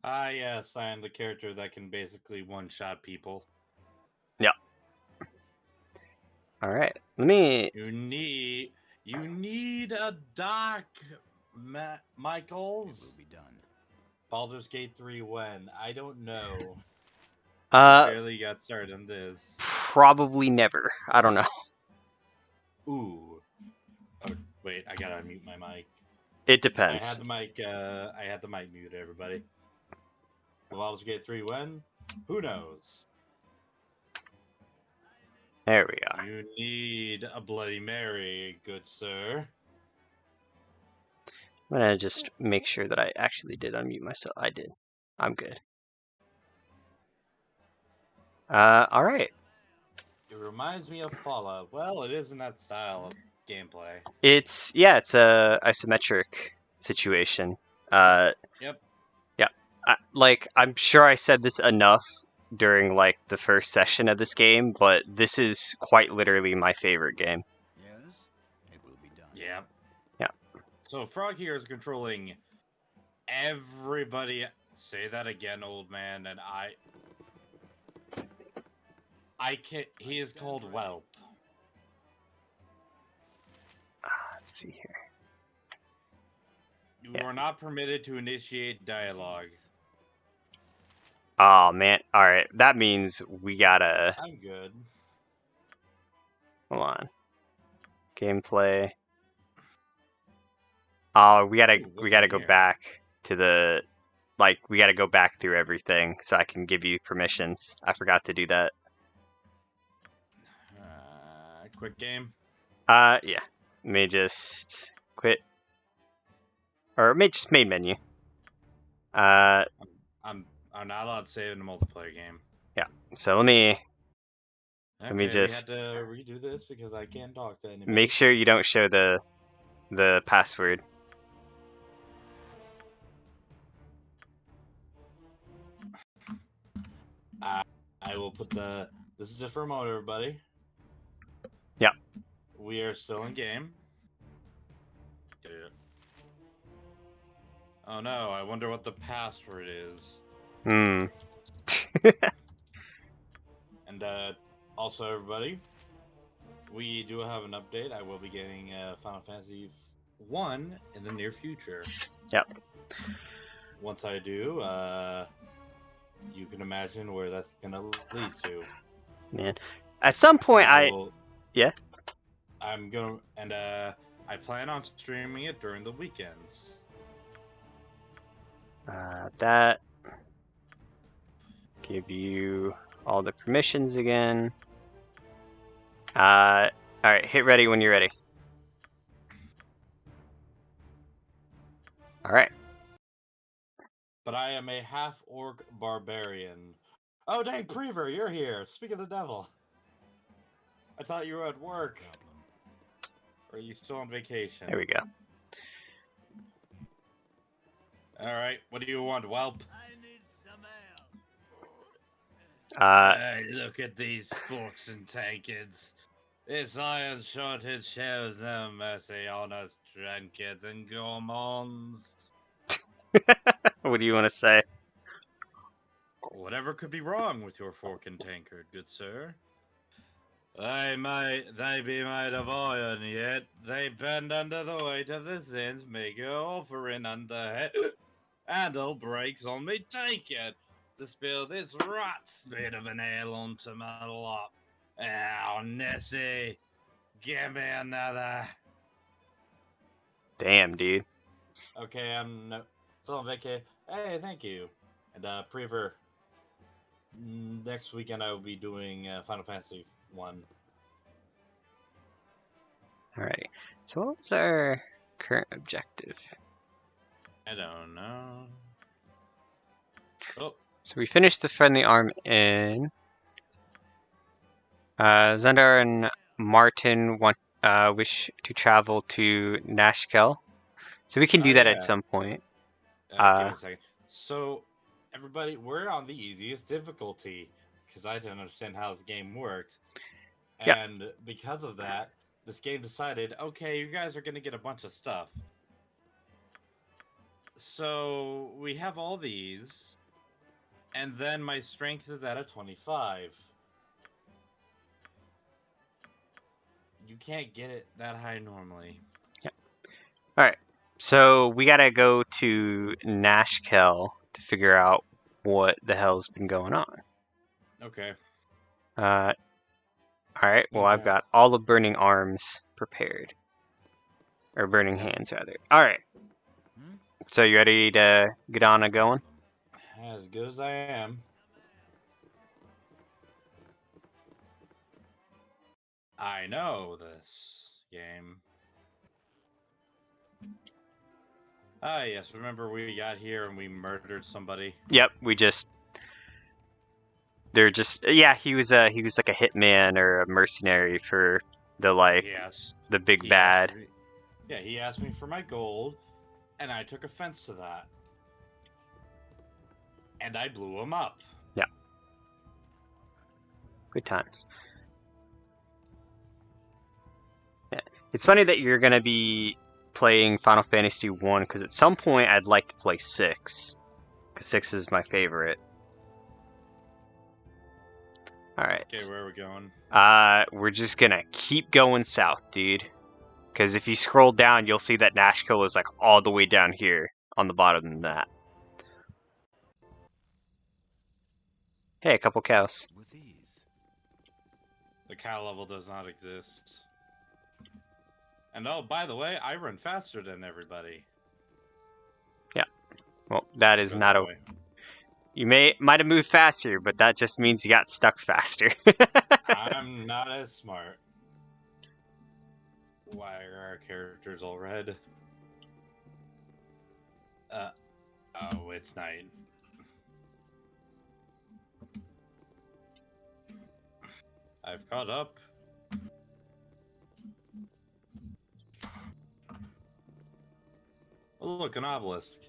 Ah, yes, I am the character that can basically one-shot people. Yeah. All right. Let me. You need a doc, Michaels. It will be done. Baldur's Gate 3 when? I don't know. We Uh, barely got started on this. probably never. I don't know. Ooh. Oh, wait, I gotta unmute my mic. It I depends. had the mic mute, everybody. Baldur's Gate 3 when? Who knows? There we are. You need a Bloody Mary, good sir. I'm gonna just make sure that I actually did unmute myself. I did. I'm good. All right. It reminds me of Fallout. Well, it isn't that style of gameplay. It's a isometric situation. Yep. Yeah. I'm sure I said this enough during like the first session of this game, but this is quite literally my favorite game. Yes, it will be done. Yep. Yeah. So Frog here is controlling everybody. Say that again, old man, and I can't. He is called Whelp. Let's see here. You are not permitted to initiate dialogue. Oh man. All right. That means we gotta. I'm good. Hold on. Gameplay. Oh, we gotta go back to the. Like, we gotta go back through everything so I can give you permissions. I forgot to do that. Quick game. Yeah. Let me just quit. Or just main menu. I'm not allowed to save in a multiplayer game. Yeah. So let me We just had to redo this because I can't talk to anybody. make sure you don't show the password. I will put the. This is just for a moment, everybody. Yeah. We are still in game. Oh no! I wonder what the password is. Hmm. And also, everybody, we do have an update. I will be getting Final Fantasy 1 in the near future. Yep. Once I do, you can imagine where that's gonna lead to. Man, at some point yeah. I'm gonna and I plan on streaming it during the weekends. That give you all the permissions again. All right, hit ready when you're ready. All right. But I am a half-orc barbarian. Oh dang, Prever, you're here. Speak of the devil. I thought you were at work. Or are you still on vacation? There we go. Alright, what do you want, whelp? I need some help. Hey, look at these forks and tankards. This iron shortage shows no mercy on us drunkards and gourmands. What do you want to say? Whatever could be wrong with your fork and tankard, good sir? They be made of iron, yet they bend under the weight of the sins, make a offering under head. Handle breaks on me tankard to spill this rot spit of an ale onto my lap. Oh, Nessie, give me another. Damn, dude. Okay, I'm still on vacation. Hey, thank you. And Prever, next weekend I will be doing Final Fantasy 1. Alright. So what was our current objective? I don't know. Oh. So we finished the friendly arm in. Zendar and Martin wish to travel to Nashkel. So we can do that at some point. Give me a second. So, everybody, we're on the easiest difficulty because I didn't understand how this game worked. And because of that, this game decided, okay, you guys are going to get a bunch of stuff. So we have all these, and then my strength is at a 25. You can't get it that high normally. All right. So we gotta go to Nashkel to figure out what the hell's been going on. Okay. All right. Well, I've Okay. got all the burning arms prepared, or burning hands rather. All right. So you ready to get on a going? As good as I am. I know this game. Ah, yes. Remember we got here and we murdered somebody? Yep. They're just yeah. He was like a hitman or a mercenary for the the big He bad. asked me, yeah, he asked me for my gold, and I took offense to that. And I blew him up. Yeah. Good times. Yeah. It's funny that you're gonna be playing Final Fantasy 1 because at some point I'd like to play 6 because 6 is my favorite. All right. Okay, where are we going? We're just gonna keep going south, dude. Because if you scroll down, you'll see that Nashkel is like all the way down here on the bottom of the map. Hey, a couple cows. With ease. The cow level does not exist. And oh, by the way, I run faster than everybody. Yeah. Well, that is Go not that a. way. You might have moved faster, but that just means you got stuck faster. I'm not as smart. Why are our characters all red? Oh, it's night. I've caught up. Oh, look, an obelisk.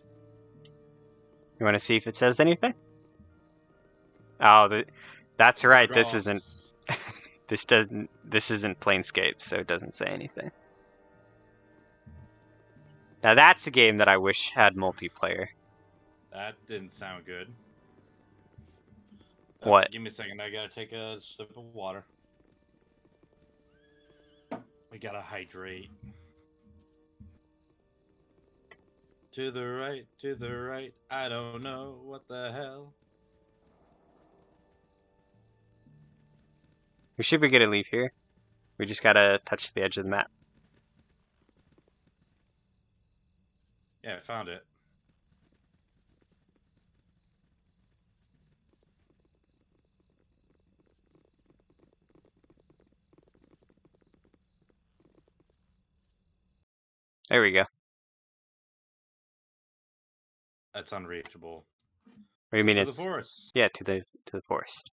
You want to see if it says anything? Oh, that's right. This isn't. Ghosts. This isn't Planescape, so it doesn't say anything. Now that's a game that I wish had multiplayer. That didn't sound good. What? Give me a second. I gotta take a sip of water. We gotta hydrate. To the right, to the right. I don't know what the hell. We should be good to leave here. We just gotta touch the edge of the map. Yeah, I found it. There we go. That's unreachable. What do you mean To it's the forest. yeah, to the forest.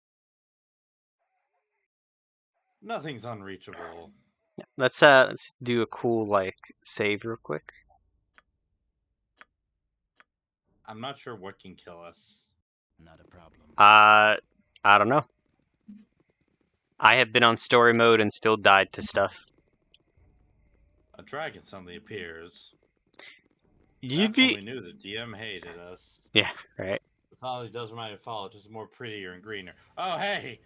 Nothing's unreachable. Yeah. Let's do a cool save real quick. I'm not sure what can kill us. Not a problem. I don't know. I have been on story mode and still died to stuff. A dragon suddenly appears. You'd That's when be we knew the DM hated us. yeah, right. That's all he does remind me of Fallout, just more prettier and greener. Oh, hey!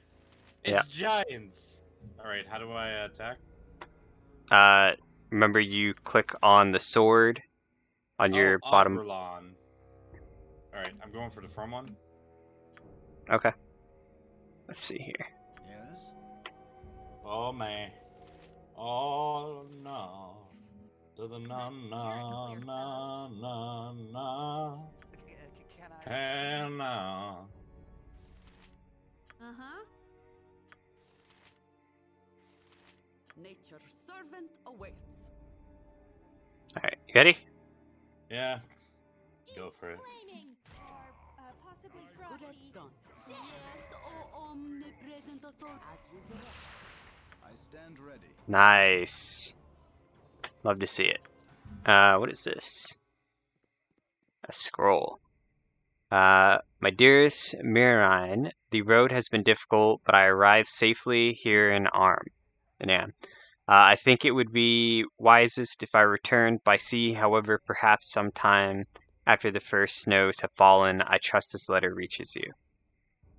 It's giants! Alright, how do I attack? Remember you click on the sword on your bottom. Oberlon. Alright, I'm going for the firm one. Okay. Let's see here. Yes? Oh, man. Oh, no. To the na na na na na. Can I? And na. Uh-huh. Nature's servant awaits. Alright, you ready? Yeah. Go for it. Flaming or possibly Good as frosty. done. Yes, oh omnipresent authority. As you direct. I stand ready. Nice. Love to see it. What is this? A scroll. My dearest Mirine, the road has been difficult, but I arrived safely here in Am. I think it would be wisest if I returned by sea, however, perhaps sometime After the first snows have fallen, I trust this letter reaches you.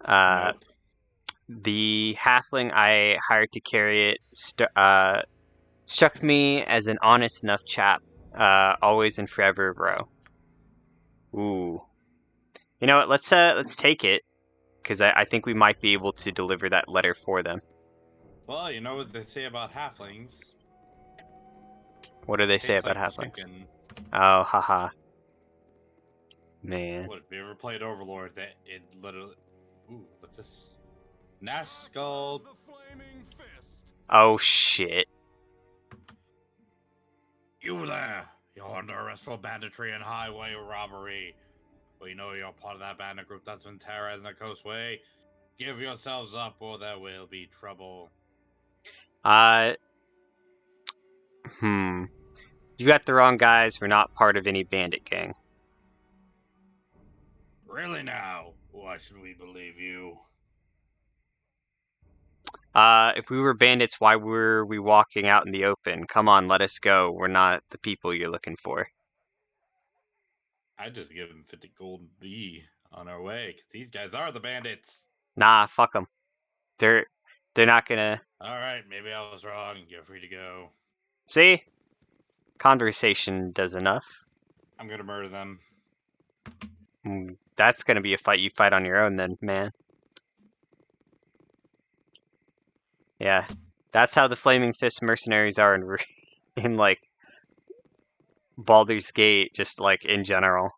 Nope. The halfling I hired to carry it struck me as an honest enough chap, always and forever, bro. Ooh. You know what? Let's take it, because I think we might be able to deliver that letter for them. Well, you know what they say about halflings. What do they say Tastes about like halflings? chicken. Oh, haha. Man. What, if you ever played Overlord, that it literally... Ooh, what's this? Skull. Oh, shit. You there! You're under arrest for banditry and highway robbery. We know you're part of that bandit group that's been terrorizing the coastway. Give yourselves up or there will be trouble. You got the wrong guys. We're not part of any bandit gang. Really now? Why should we believe you? If we were bandits, why were we walking out in the open? Come on, let us go. We're not the people you're looking for. I'd just give them 50 gold B on our way, because these guys are the bandits. Nah, fuck them. They're not gonna... Alright, maybe I was wrong. You're free to go. See? Conversation does enough. I'm gonna murder them. That's gonna be a fight you fight on your own then, man. Yeah. That's how the Flaming Fist mercenaries are in like, Baldur's Gate, just, like, in general.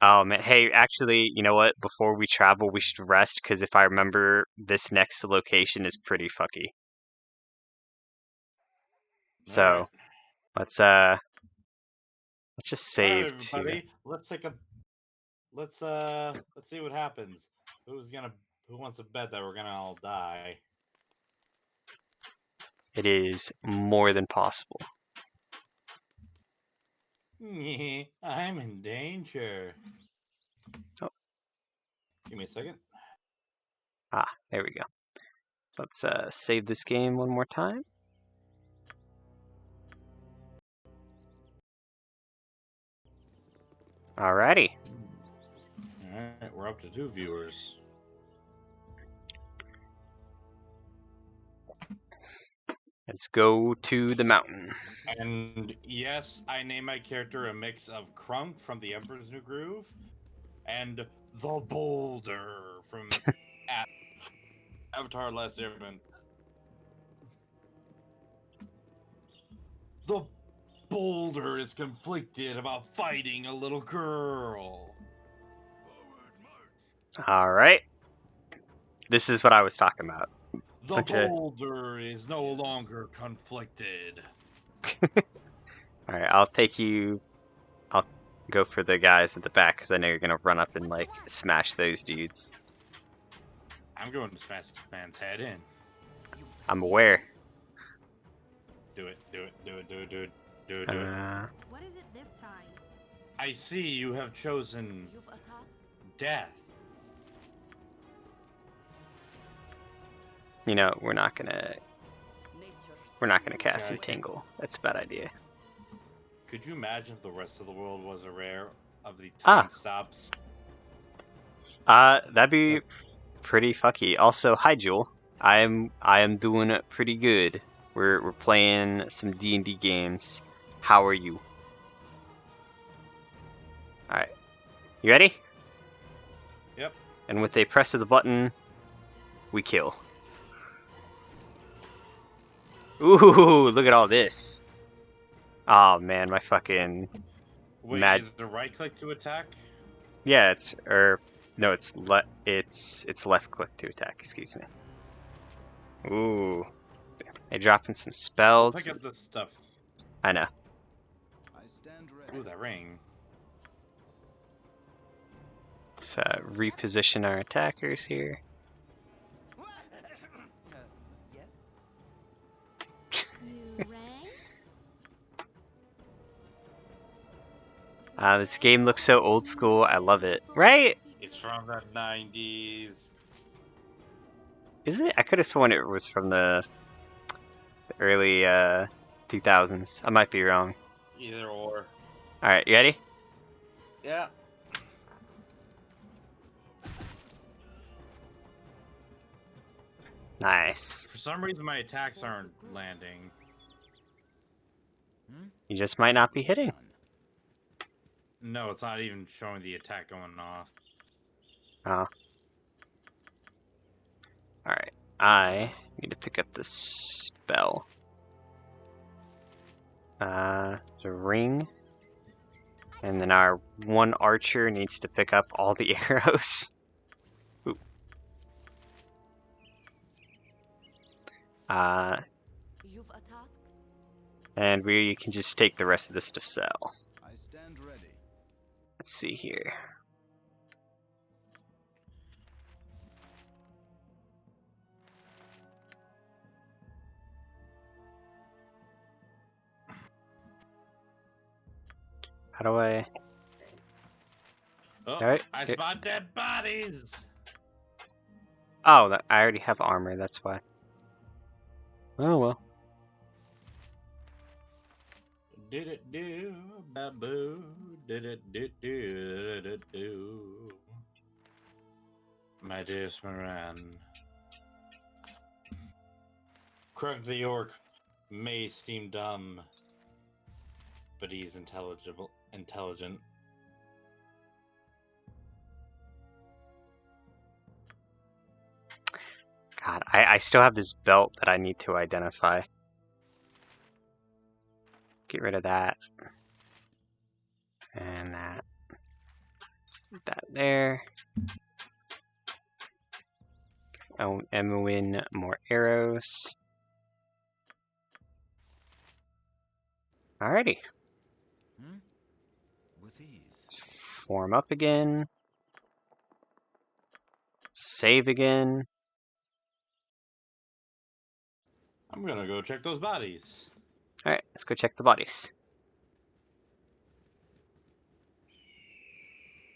Oh, man. Hey, actually, you know what? Before we travel, we should rest, because if I remember, this next location is pretty fucky. So, Alright. let's just save Alright, everybody. Let's see what happens. Who wants to bet that we're gonna all die? It is more than possible. I'm in danger. Oh. Give me a second. Ah, there we go. Let's save this game one more time. Alrighty. Alright, we're up to 2 viewers. Let's go to the mountain. And yes, I name my character a mix of Crunk from The Emperor's New Groove and the Boulder from Avatar Last Airbender. The Boulder is conflicted about fighting a little girl. Alright. This is what I was talking about. The Boulder is no longer conflicted. Alright, I'll go for the guys at the back, because I know you're going to run up and, like, smash those dudes. I'm going to smash this man's head in. I'm aware. Do it. What is it this time? I see you have chosen You've attacked? death. You know, we're not gonna cast some Tingle. That's a bad idea. Could you imagine if the rest of the world was aware of the time stops? That'd be pretty fucky. Also, hi Jewel. I am doing pretty good. We're playing some D&D games. How are you? Alright. You ready? Yep. And with a press of the button, we kill. Ooh, look at all this. Oh man, my fucking Wait, mad. is it right click to attack? Yeah, it's left click to attack. Excuse me. Ooh, they dropping some spells. Pick up this stuff. I know. I stand ready. Ooh, that ring. Let's reposition our attackers here. Yes? You rang? This game looks so old school. I love it. Right? It's from the 90s. Is it? I could have sworn it was from the early 2000s. I might be wrong. Either or. Alright, you ready? Yeah. Nice. For some reason, my attacks aren't landing. You just might not be hitting. Done. No, it's not even showing the attack going off. Oh. Alright. I need to pick up this spell. The ring. And then our one archer needs to pick up all the arrows. Ooh. You've a task? And we can just take the rest of this to sell. I stand ready. Let's see here. How do I... Oh, Alright. I spot dead bodies! Oh, I already have armor, that's why. Oh well. Did it do, baboo? Did it do? My dearest Moran. Krug the Orc may seem dumb, but he's intelligent. God, I still have this belt that I need to identify. Get rid of that. And that. Put that there. Oh, Emwin, more arrows. Alrighty. With ease. Form up again. Save again. I'm gonna go check those bodies. Alright, let's go check the bodies.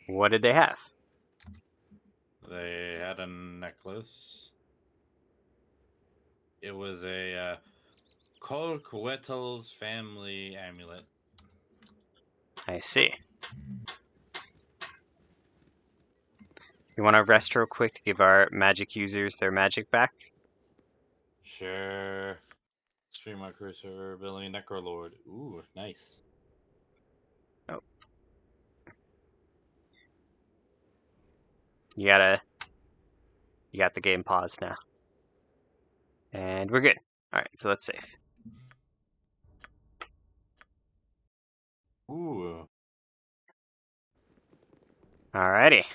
What did they have? They had a necklace. It was a Kolkwetel's family amulet. I see. You want to rest real quick to give our magic users their magic back? Sure. Stream my cursor ability, Necrolord. Ooh, nice. Oh. You got the game paused now. And we're good. Alright, so let's save. Ooh. Alrighty.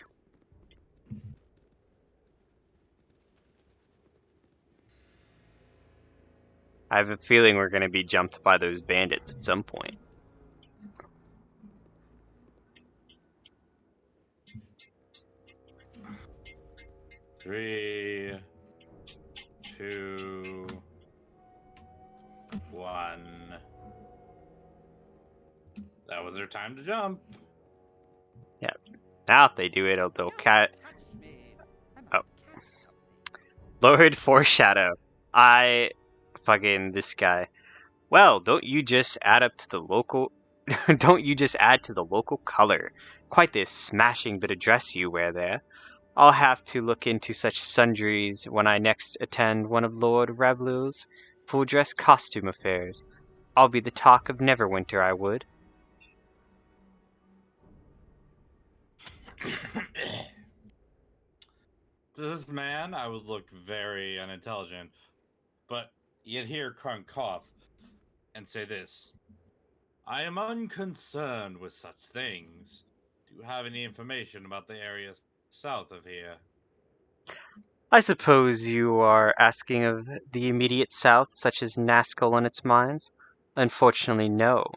I have a feeling we're going to be jumped by those bandits at some point. Three, 2, 1. That was their time to jump. Yep. Now if they do it, they'll cat. Oh. Lord Foreshadow. This guy. Well, don't you just add to the local color? Quite this smashing bit of dress you wear there. I'll have to look into such sundries when I next attend one of Lord Rablu's full-dress costume affairs. I'll be the talk of Neverwinter, I would. To this man, I would look very unintelligent, but you'd hear Crunk cough and say this. I am unconcerned with such things. Do you have any information about the area south of here? I suppose you are asking of the immediate south, such as Nazgul and its mines? Unfortunately, no.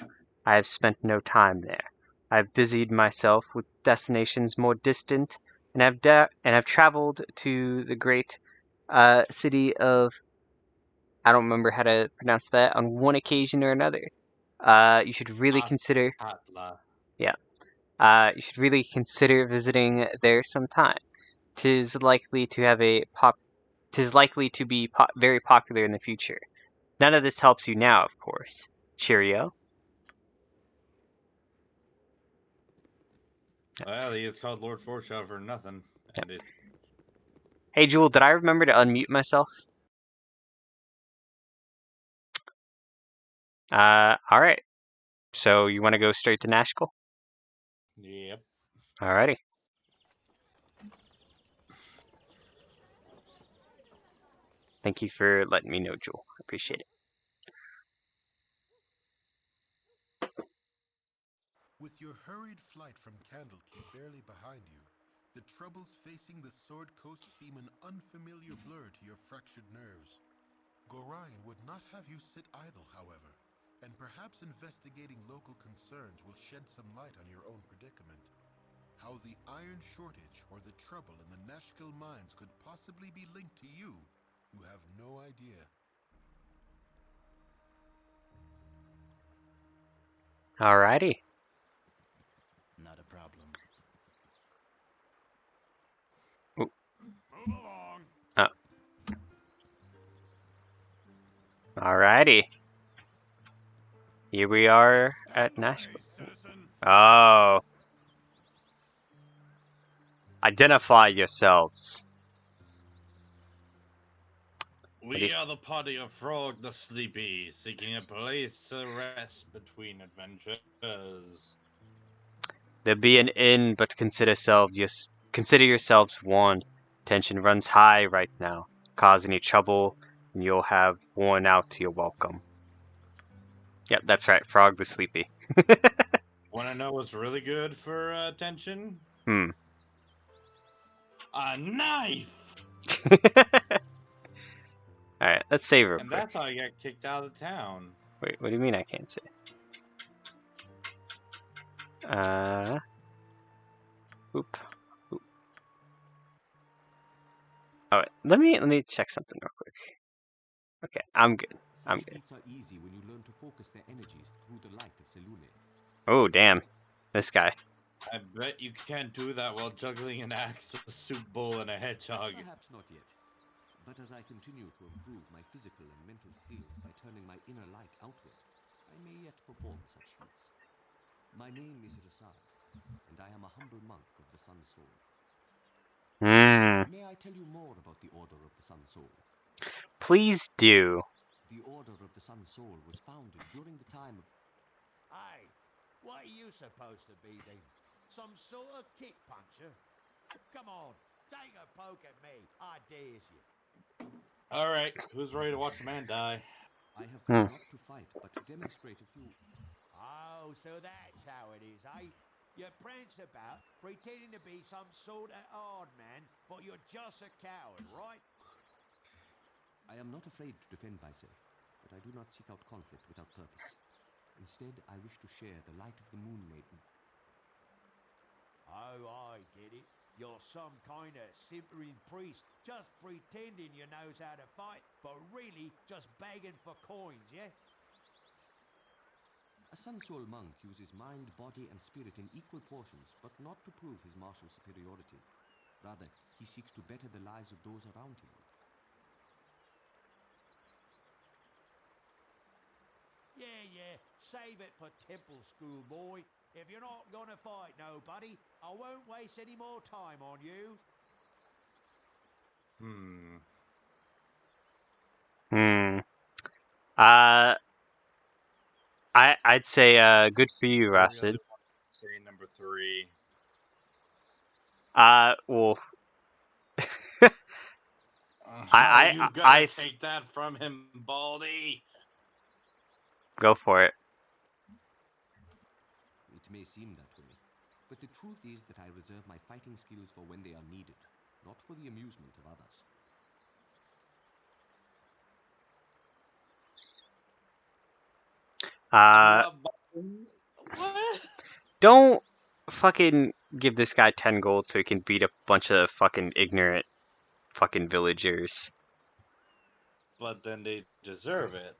I have spent no time there. I have busied myself with destinations more distant, and have traveled to the great city of... I don't remember how to pronounce that on one occasion or another. You should really consider... Atla. Yeah. You should really consider visiting there sometime. Tis likely to be very popular in the future. None of this helps you now, of course. Cheerio. Well, he is called Lord Forshaw for nothing. And it, Hey, Jewel, did I remember to unmute myself? Alright. So, you want to go straight to Nashville? yep. Alrighty. Thank you for letting me know, Jewel. I appreciate it. With your hurried flight from Candlekeep barely behind you, the troubles facing the Sword Coast seem an unfamiliar blur to your fractured nerves. Gorion would not have you sit idle, however, and perhaps investigating local concerns will shed some light on your own predicament. How the iron shortage or the trouble in the Nashkill mines could possibly be linked to you, you have no idea. Alrighty. Not a problem. Ooh. Move along. Oh. Alrighty. Here we are at Nashville. Oh. Identify yourselves. We are the party of Frog the Sleepy, seeking a place to rest between adventures. There be an inn, but consider yourselves warned. Tension runs high right now. Cause any trouble, and you'll have worn out your welcome. Yep, that's right. Frog the Sleepy. Want to know what's really good for tension? Hmm. A knife! Alright, let's save real And quick. that's how I got kicked out of town. Wait, what do you mean I can't see? Oop. Oop. Alright, let me check something real quick. Okay, I'm good. I'm Such good. feats are easy when you learn to focus their energies through the light of Selune. Oh, damn. This guy. I bet you can't do that while juggling an axe, a soup bowl, and a hedgehog. Perhaps not yet. But as I continue to improve my physical and mental skills by turning my inner light outward, I may yet perform such feats. My name is Rasad, and I am a humble monk of the Sun Soul. May I tell you more about the Order of the Sun Soul? Please do. The Order of the Sun Soul was founded during the time of... Hey, what are you supposed to be then? Some sort of kick puncher? Come on, take a poke at me. I dares you. Alright, who's ready to watch a man die? I have come not to fight, but to demonstrate a few... Oh, so that's how it is, eh? You prance about, pretending to be some sort of hard man, but you're just a coward, right? I am not afraid to defend myself, but I do not seek out conflict without purpose. Instead, I wish to share the light of the Moon Maiden. Oh, I get it. You're some kind of simpering priest, just pretending you knows how to fight, but really just begging for coins, yeah? A Sun Soul monk uses mind, body, and spirit in equal portions, but not to prove his martial superiority. Rather, he seeks to better the lives of those around him. Yeah, save it for temple school, boy. If you're not gonna fight nobody, I won't waste any more time on you. I'd say good for you, I Rasid. really want to say number 3. Well, You gotta take that from him, Baldy. Go for it. It may seem that way, but the truth is that I reserve my fighting skills for when they are needed, not for the amusement of others. What? Don't fucking give this guy 10 gold so he can beat a bunch of fucking ignorant fucking villagers. But then they deserve it.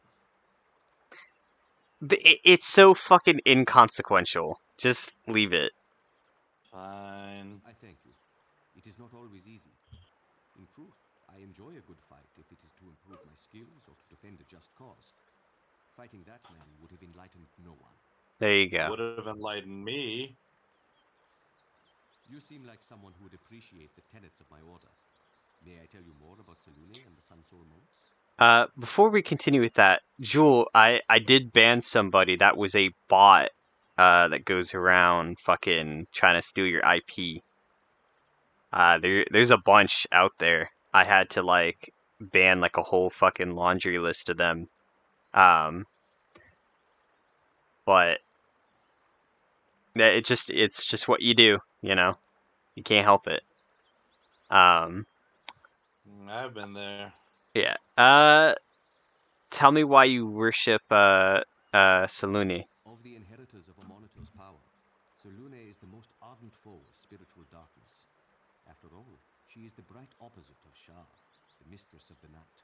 It's so fucking inconsequential. Just leave it. Fine. I thank you. It is not always easy. In truth, I enjoy a good fight if it is to improve my skills or to defend a just cause. Fighting that man would have enlightened no one. There you go. Would have enlightened me. You seem like someone who would appreciate the tenets of my order. May I tell you more about Selune and the Sun Soul monks? Before we continue with that, Jewel, I did ban somebody that was a bot that goes around fucking trying to steal your IP. There's a bunch out there. I had to like ban like a whole fucking laundry list of them. But it's just what you do, you know. You can't help it. I've been there. Yeah. Tell me why you worship Selune. Of the inheritors of Amonito's power, Selune is the most ardent foe of spiritual darkness. After all, she is the bright opposite of Shah, the mistress of the night.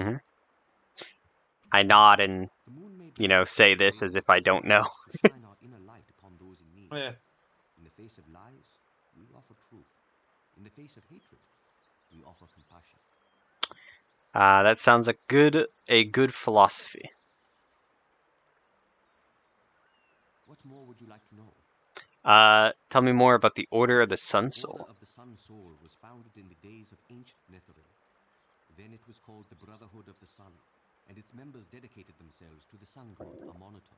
Mm-hmm. I nod and, The moon made you know, say this as if I don't know. to shine our inner light upon those in need. Yeah. In the face of lies, we offer truth. In the face of hatred, we offer compassion. That sounds like a good philosophy. What more would you like to know? Tell me more about the Order of the Sun The Soul. Order of the Sun Soul was founded in the days of ancient Netheril. Then it was called the Brotherhood of the Sun, and its members dedicated themselves to the sun god Amonito.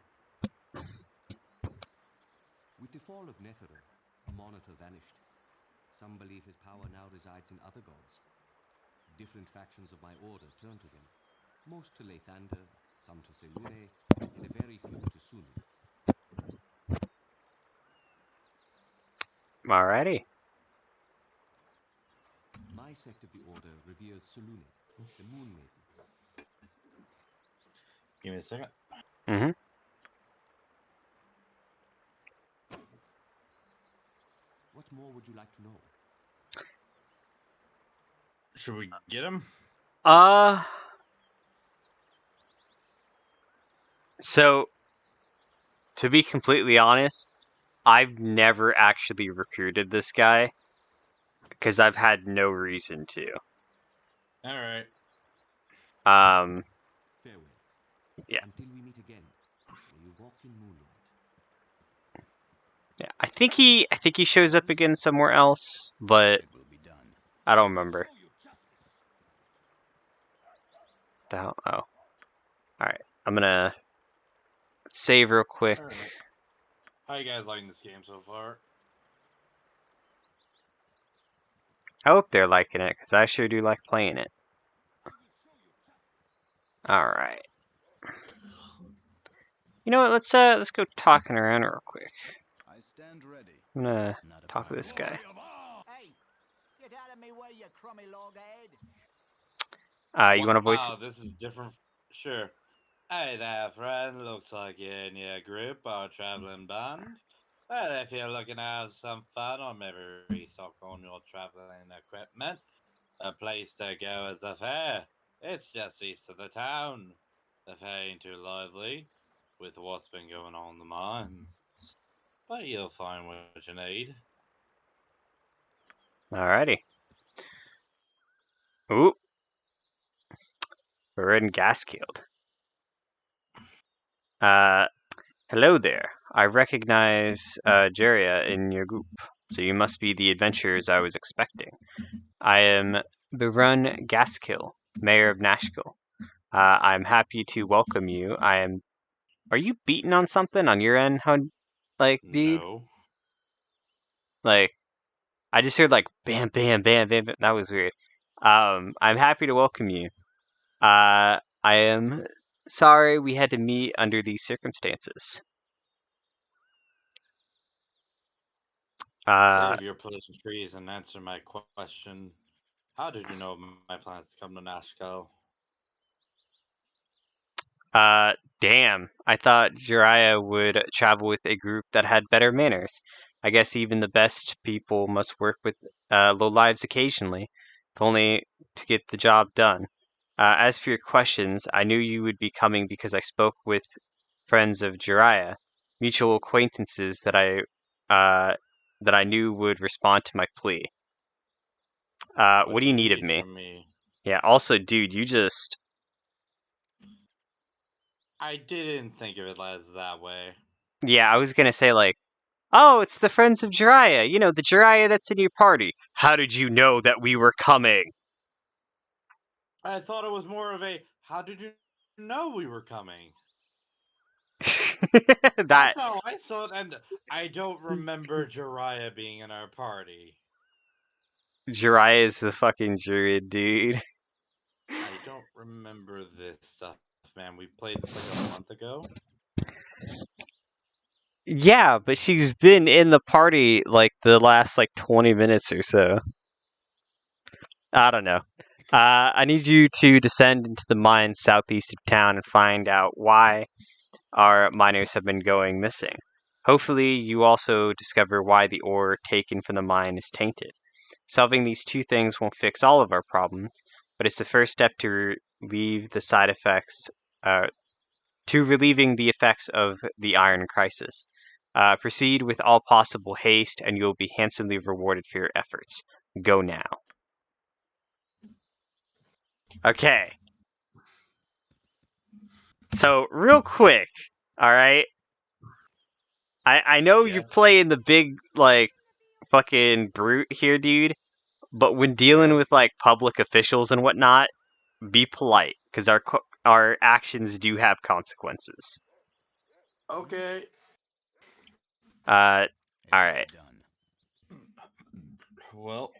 With the fall of Netheril, Amonito vanished. Some believe his power now resides in other gods. Different factions of my order turn to him, most to Lathander, some to Selune, and a very few to Sunu. Alrighty. My sect of the order reveres Selune, the Moon Maiden. Give me a second. Mm-hmm. What more would you like to know? Should we get him? So, to be completely honest, I've never actually recruited this guy because I've had no reason to. All right. Farewell. Yeah. Until we meet again, may you walk in moonlight. Yeah, I think he shows up again somewhere else, but It will be done. I don't remember. The hell? Oh. Alright. I'm gonna save real quick. All right. How you guys liking this game so far? I hope they're liking it, because I sure do like playing it. Alright. You know what, let's go talking around real quick. I stand ready. I'm gonna Not a talk to problem. this guy. Hey, get out of me way, you crummy loghead. You wanna voice Wow, this is different. Sure. Hey there, friend. Looks like you're in your group or traveling band. Well, if you're looking to have some fun or maybe restock on your traveling equipment, a place to go is the fair. It's just east of the town. The fair ain't too lively with what's been going on in the mines, but you'll find what you need. Alrighty. Ooh. We're in Gaskield. Hello there. I recognize Jeria in your group, so you must be the adventurers I was expecting. I am Barun Gaskill, Mayor of Nashkill. I'm happy to welcome you. Are you beating on something on your end, dude? No. Like, I just heard like bam, bam, bam, bam, bam. That was weird. I'm happy to welcome you. I am sorry we had to meet under these circumstances. Save your pleasantries and answer my question. How did you know of my plans to come to Nashville? Damn. I thought Jiraiya would travel with a group that had better manners. I guess even the best people must work with low lives occasionally, if only to get the job done. As for your questions, I knew you would be coming because I spoke with friends of Jiraiya, mutual acquaintances that I knew would respond to my plea. What do you need of me? From me? Yeah, also, dude, you just... I didn't think of it as that way. Yeah, I was gonna say, like, Oh, it's the Friends of Jiraiya. You know, the Jiraiya that's in your party. How did you know that we were coming? I thought it was more of a, how did you know we were coming? That That's how I saw it, and I don't remember Jiraiya being in our party. Jiraiya is the fucking druid, dude. I don't remember this stuff, man. We played this like a month ago. Yeah, but she's been in the party like the last like 20 minutes or so. I don't know. I need you to descend into the mines southeast of town and find out why our miners have been going missing. Hopefully, you also discover why the ore taken from the mine is tainted. Solving these two things won't fix all of our problems, but it's the first step to relieve the side effects, to relieving the effects of the iron crisis. Proceed with all possible haste, and you'll be handsomely rewarded for your efforts. Go now. Okay. So, real quick, alright? I know you're Yes. playing the big, like, fucking brute here, dude, but when dealing with, Yes. like, public officials and whatnot, be polite, because our actions do have consequences. Okay. Alright. Done. Well,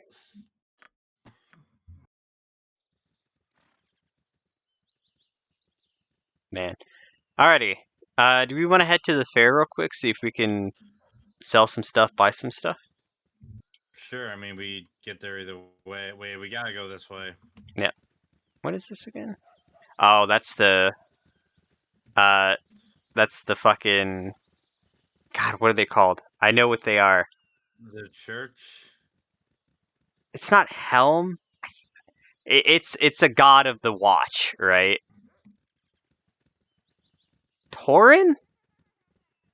Man. Alrighty. Do we want to head to the fair real quick, see if we can sell some stuff, buy some stuff? sure. I mean, we get there either way. Wait, we gotta go this way. Yeah. What is this again? Oh, that's the fucking, God, what are they called? I know what they are. The church. It's not Helm. It's a god of the watch, right? Torin?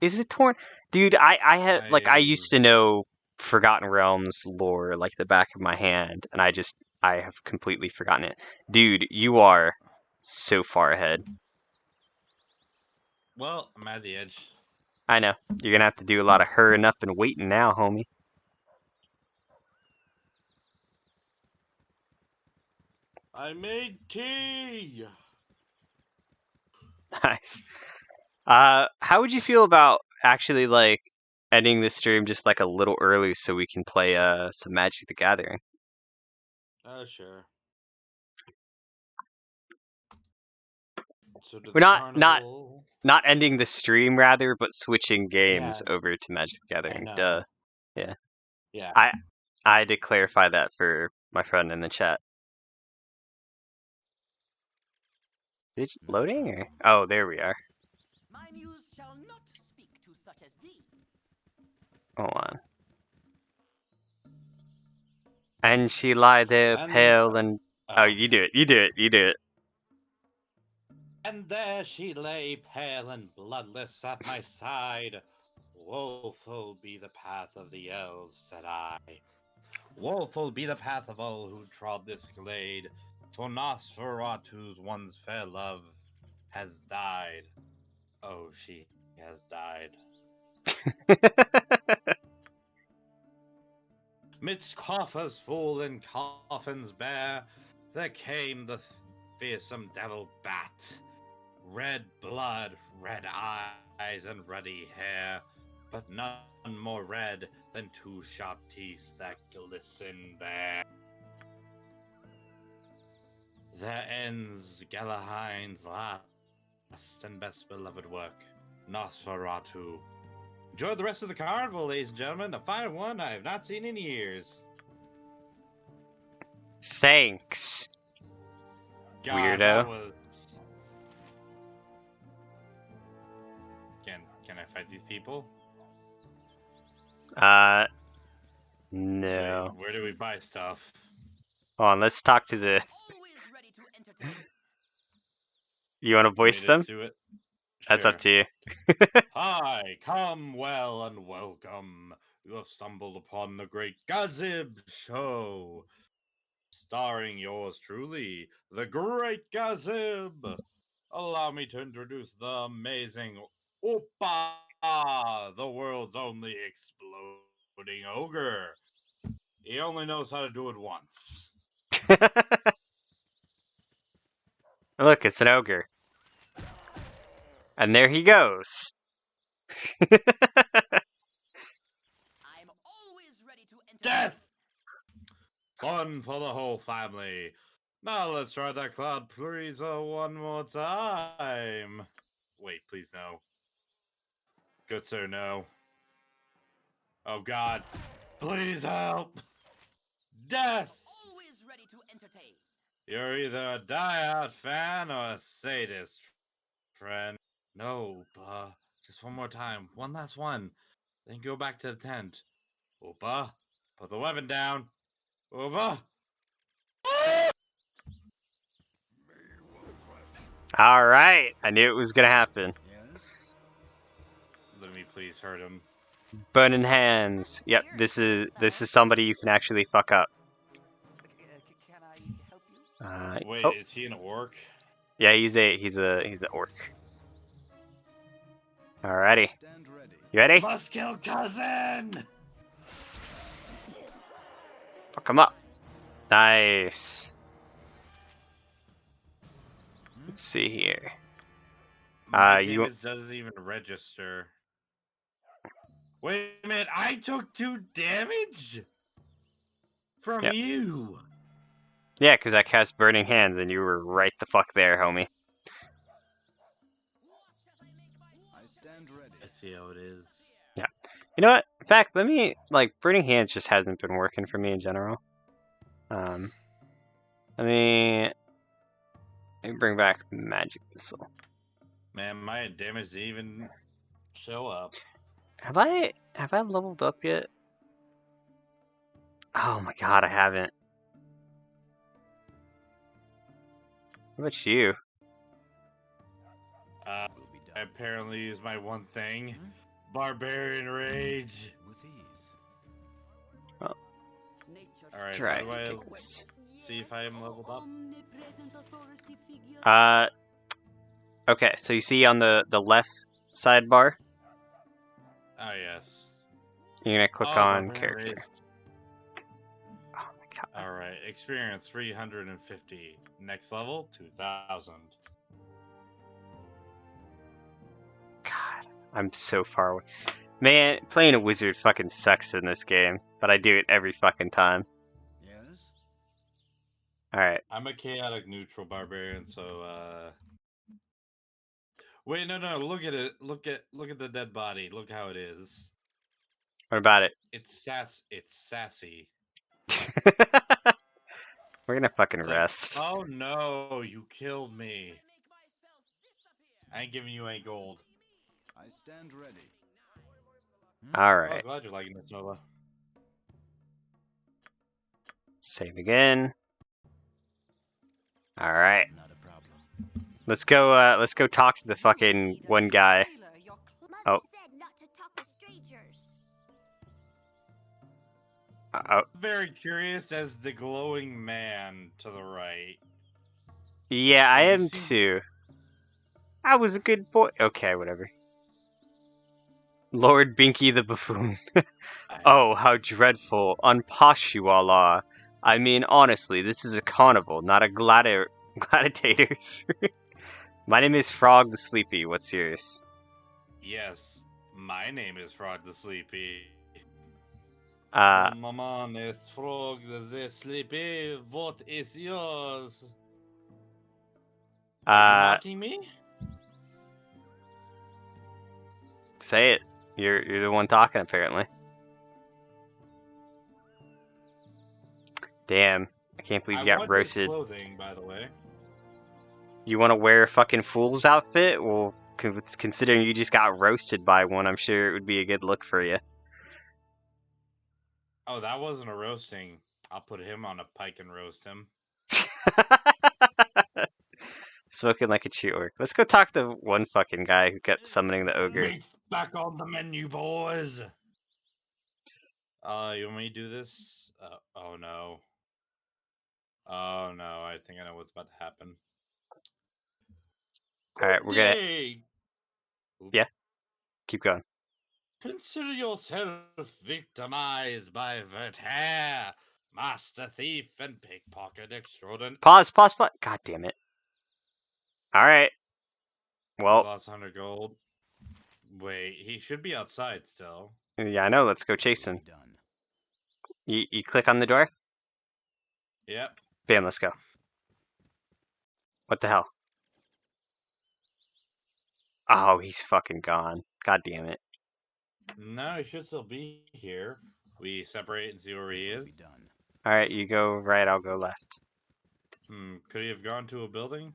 Is it Torin? Dude, I used to know Forgotten Realms lore like the back of my hand, and I have completely forgotten it. Dude, you are so far ahead. Well, I'm at the edge. I know. You're gonna have to do a lot of hurrying up and waiting now, homie. I made tea. Nice. How would you feel about actually like ending this stream just like a little early so we can play some Magic the Gathering? Sure. So to We're the not carnival. not ending the stream rather, but switching games Yeah, over to Magic the I Gathering. know. Duh. Yeah. Yeah. I did clarify that for my friend in the chat. Loading or? Oh, there we are. My muse shall not speak to such as thee. Hold on. And she lie there And pale and oh, oh. you do it. You do it. You do it. And there she lay, pale and bloodless at my side. Woeful be the path of the elves, said I. Woeful be the path of all who trod this glade, for Nosferatu's once fair love has died. Oh, she has died. Midst coffers full and coffins bare, there came the fearsome devil bat. Red blood, red eyes, and ruddy hair, but none more red than two sharp teeth that glisten there. There ends Galahein's last and best beloved work, Nosferatu. Enjoy the rest of the carnival, ladies and gentlemen. A fine one I have not seen in years. Thanks, God, weirdo. that was... Can I fight these people? No. Wait, where do we buy stuff? Hold on, let's talk to the. Always ready to entertain. You want to voice them? Do it? That's up to you. Hi, come well and welcome. You have stumbled upon the great Gazib Show, starring yours truly, the great Gazib. Allow me to introduce the amazing Opa the world's only exploding ogre. He only knows how to do it once. Look, it's an ogre. And there he goes. I'm always ready to entertain. Death! Fun for the whole family. Now let's try that cloud pleaser one more time. Wait, please no. Good sir, no. Oh god. Please help! Death! Always ready to entertain. You're either a die-hard fan or a sadist, friend. No, just one more time. One last one. Then go back to the tent. Oopa, put the weapon down. Oopa! All right, I knew it was gonna happen. Yes? Let me please hurt him. Burning hands. Yep, this is somebody you can actually fuck up. Can I help you? Wait, oh, is he an orc? yeah, he's an orc. Alrighty, Stand ready. you ready? Must kill cousin! Fuck him up. Nice. Let's see here. My you damage doesn't even register. Wait a minute, I took 2 damage? From Yep. you! Yeah, because I cast Burning Hands and you were right the fuck there, homie. I stand ready. I see how it is. Yeah. You know what? In fact, let me, like, Burning Hands just hasn't been working for me in general. Let me bring back Magic Missile. Man, my damage didn't even show up. Have I leveled up yet? Oh my god, I haven't. What about you? Will be I done apparently used my one thing. Barbarian Rage. with ease. Alright, Try how do I take this. see if I am leveled up? Omnipresent authority figure. Okay, so you see on the left sidebar, Oh, yes. you're gonna click Oh, on Barbarian character. Rage. Oh my god. Alright, experience 350. Next level, 2000. God, I'm so far away. Man, playing a wizard fucking sucks in this game, but I do it every fucking time. Yes? Alright, I'm a chaotic neutral barbarian, so wait, no, look at it. Look at the dead body. Look how it is. what about it? It's sassy. We're gonna fucking It's like, rest. oh no, you killed me. I ain't giving you any gold. I stand ready. Oh, Alright, glad you're liking this, Nova. save again. Alright, Not a problem. let's go talk to the fucking one guy. Oh. Mother said not to talk with strangers. Oh, Very curious as the glowing man to the right. yeah, I Have you am seen- too. I was a good boy. Okay, whatever. Lord Binky the Buffoon. Oh, how dreadful. Unposh you all are. I mean, honestly, this is a carnival, not a gladiators. My name is Frog the Sleepy. What's yours? Yes, my name is Frog the Sleepy. Uh, My man is Frog the Sleepy. What is yours? Are you mocking me? say it. You're the one talking, apparently. Damn, I can't believe you got want this roasted. clothing, by the way. You want to wear a fucking fool's outfit? Well, considering you just got roasted by one, I'm sure it would be a good look for you. Oh, that wasn't a roasting. I'll put him on a pike and roast him. Spoken like a true orc. Let's go talk to one fucking guy who kept summoning the ogre. Meat's back on the menu, boys. You want me to do this? Oh no. Oh no, I think I know what's about to happen. Alright, we're gonna... Day! Yeah, keep going. Consider yourself victimized by that hair, master thief and pickpocket extraordinary. Pause. God damn it. Alright. Well, Lost 100 gold. Wait, he should be outside still. yeah, I know. Let's go chase Will him. be done. You click on the door? Yep. Bam, let's go. What the hell? Oh, he's fucking gone. God damn it. No, he should still be here. We separate and see where he Will is. be done. Alright, you go right, I'll go left. Could he have gone to a building?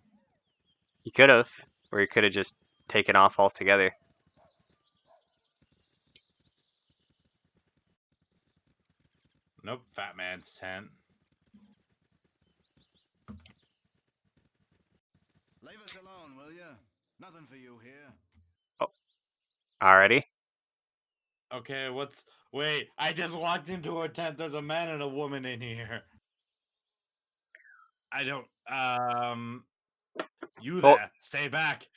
He could have. Or he could have just taken off altogether. Nope, Fat Man's tent. Leave us alone, will ya? Nothing for you here. Alrighty. Okay, wait, I just walked into a tent. There's a man and a woman in here. I don't, you Oh. there, stay back.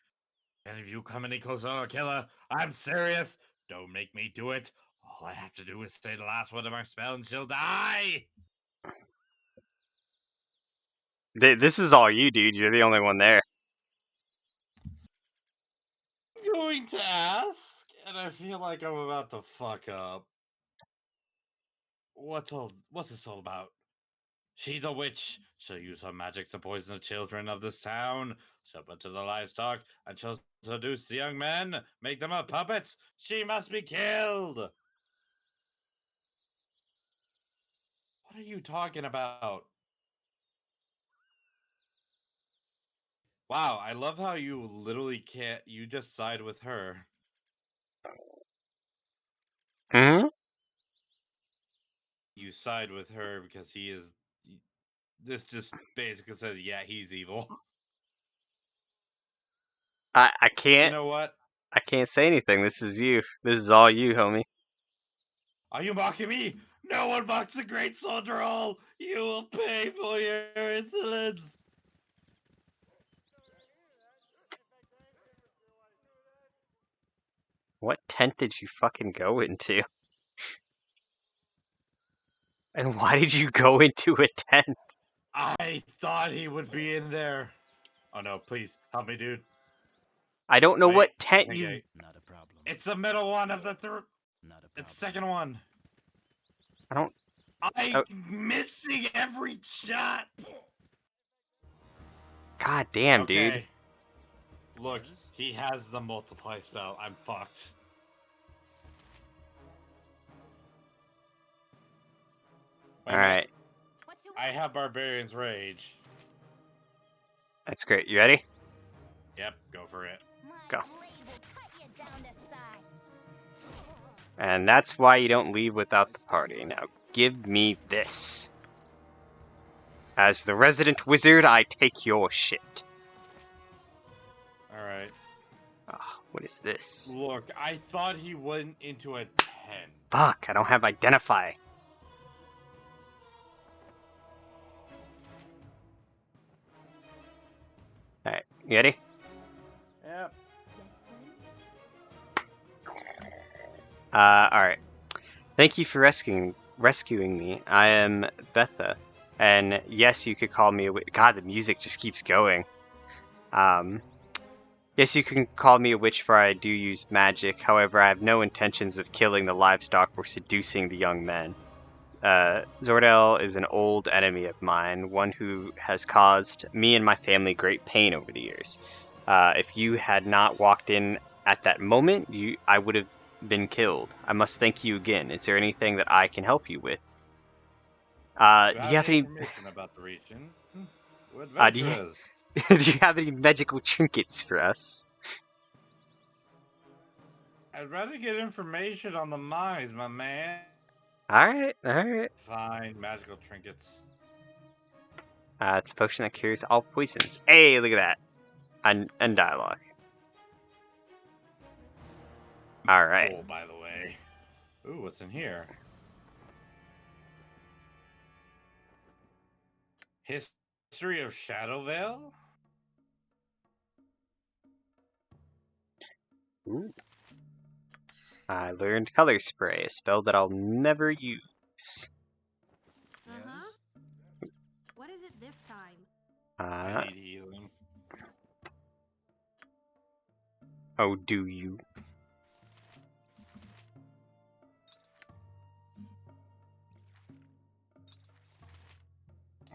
And if you come any closer, I'll kill her. I'm serious. Don't make me do it. All I have to do is say the last word of my spell and she'll die. This is all you, dude. You're the only one there. I'm going to ask, and I feel like I'm about to fuck up. What's this all about? She's a witch. She'll use her magic to poison the children of this town. She'll put to the livestock, and she'll seduce the young men, make them her puppets. She must be killed. What are you talking about? Wow, I love how you literally can't. You just side with her. Hmm? You side with her because he is. This just basically says, yeah, he's evil. I You can't know what? I can't say anything. This is you. This is all you, homie. Are you mocking me? No one mocks a great soldier all. You will pay for your insolence. What tent did you fucking go into? And why did you go into a tent? I thought he would be in there. Oh no, please help me, dude. I don't know Wait, what I tent think you... Not a problem. It's the middle one of the Not a problem. It's the second one. I don't... I'm missing every shot. God damn, dude. Okay. Look, he has the multiply spell. I'm fucked. Wait a minute. Alright, What you I have Barbarian's Rage. that's great. You ready? Yep, go for it. My Go. blade will cut you down to size. And that's why you don't leave without the party. Now, give me this. As the resident wizard, I take your shit. Alright. Oh, what is this? Look, I thought he went into a 10. Fuck, I don't have identify. Alright, you ready? Yep. Alright. Thank you for rescuing me. I am Betha. And yes, you could call me a witch. God, the music just keeps going. Yes, you can call me a witch, for I do use magic. However, I have no intentions of killing the livestock or seducing the young men. Zordel is an old enemy of mine, one who has caused me and my family great pain over the years. If you had not walked in at that moment, I would have been killed. I must thank you again. Is there anything that I can help you with? Do you have any information about the region? We're do you- adventurers. do you have any magical trinkets for us? I'd rather get information on the mines, my man. Alright. Fine, magical trinkets. It's a potion that cures all poisons. Hey, look at that. And dialogue. Alright. Full, by the way. Ooh, what's in here? History of Shadowvale? Ooh. I learned Color Spray, a spell that I'll never use. What is it this time? I need healing. Oh, do you?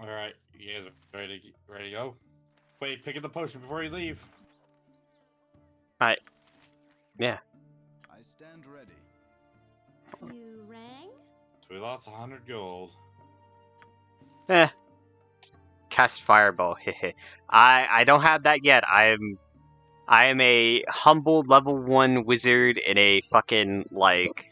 All right, you guys ready to go? Wait, pick up the potion before you leave. Yeah. I stand ready. You rang? So we lost 100 gold. Cast Fireball. I don't have that yet. I am a humble level 1 wizard in a fucking, like,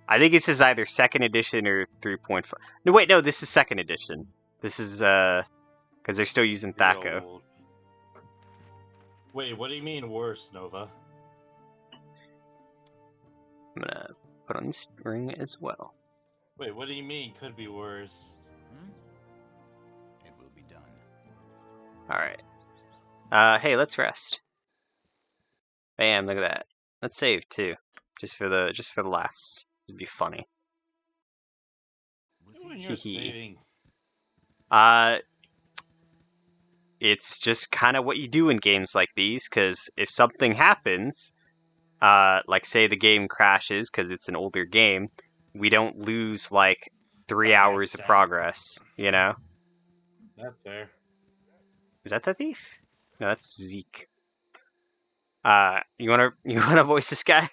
I think this is either 2nd edition or 3.5. No, wait, no, this is 2nd edition. This is, because they're still using Good Thaco. old. Wait, what do you mean worse, Nova? I'm gonna put on this ring as well. Wait, what do you mean could be worse? It will be done. Alright. Hey, let's rest. Bam, look at that. Let's save, too. Just for the laughs. It'd be funny. When you're Hee-hee. saving. It's just kind of what you do in games like these, because if something happens, like say the game crashes because it's an older game, we don't lose like 3 That hours makes of sense. progress, you know? That's fair. Is that the thief? No, that's Zeke. You wanna voice this guy?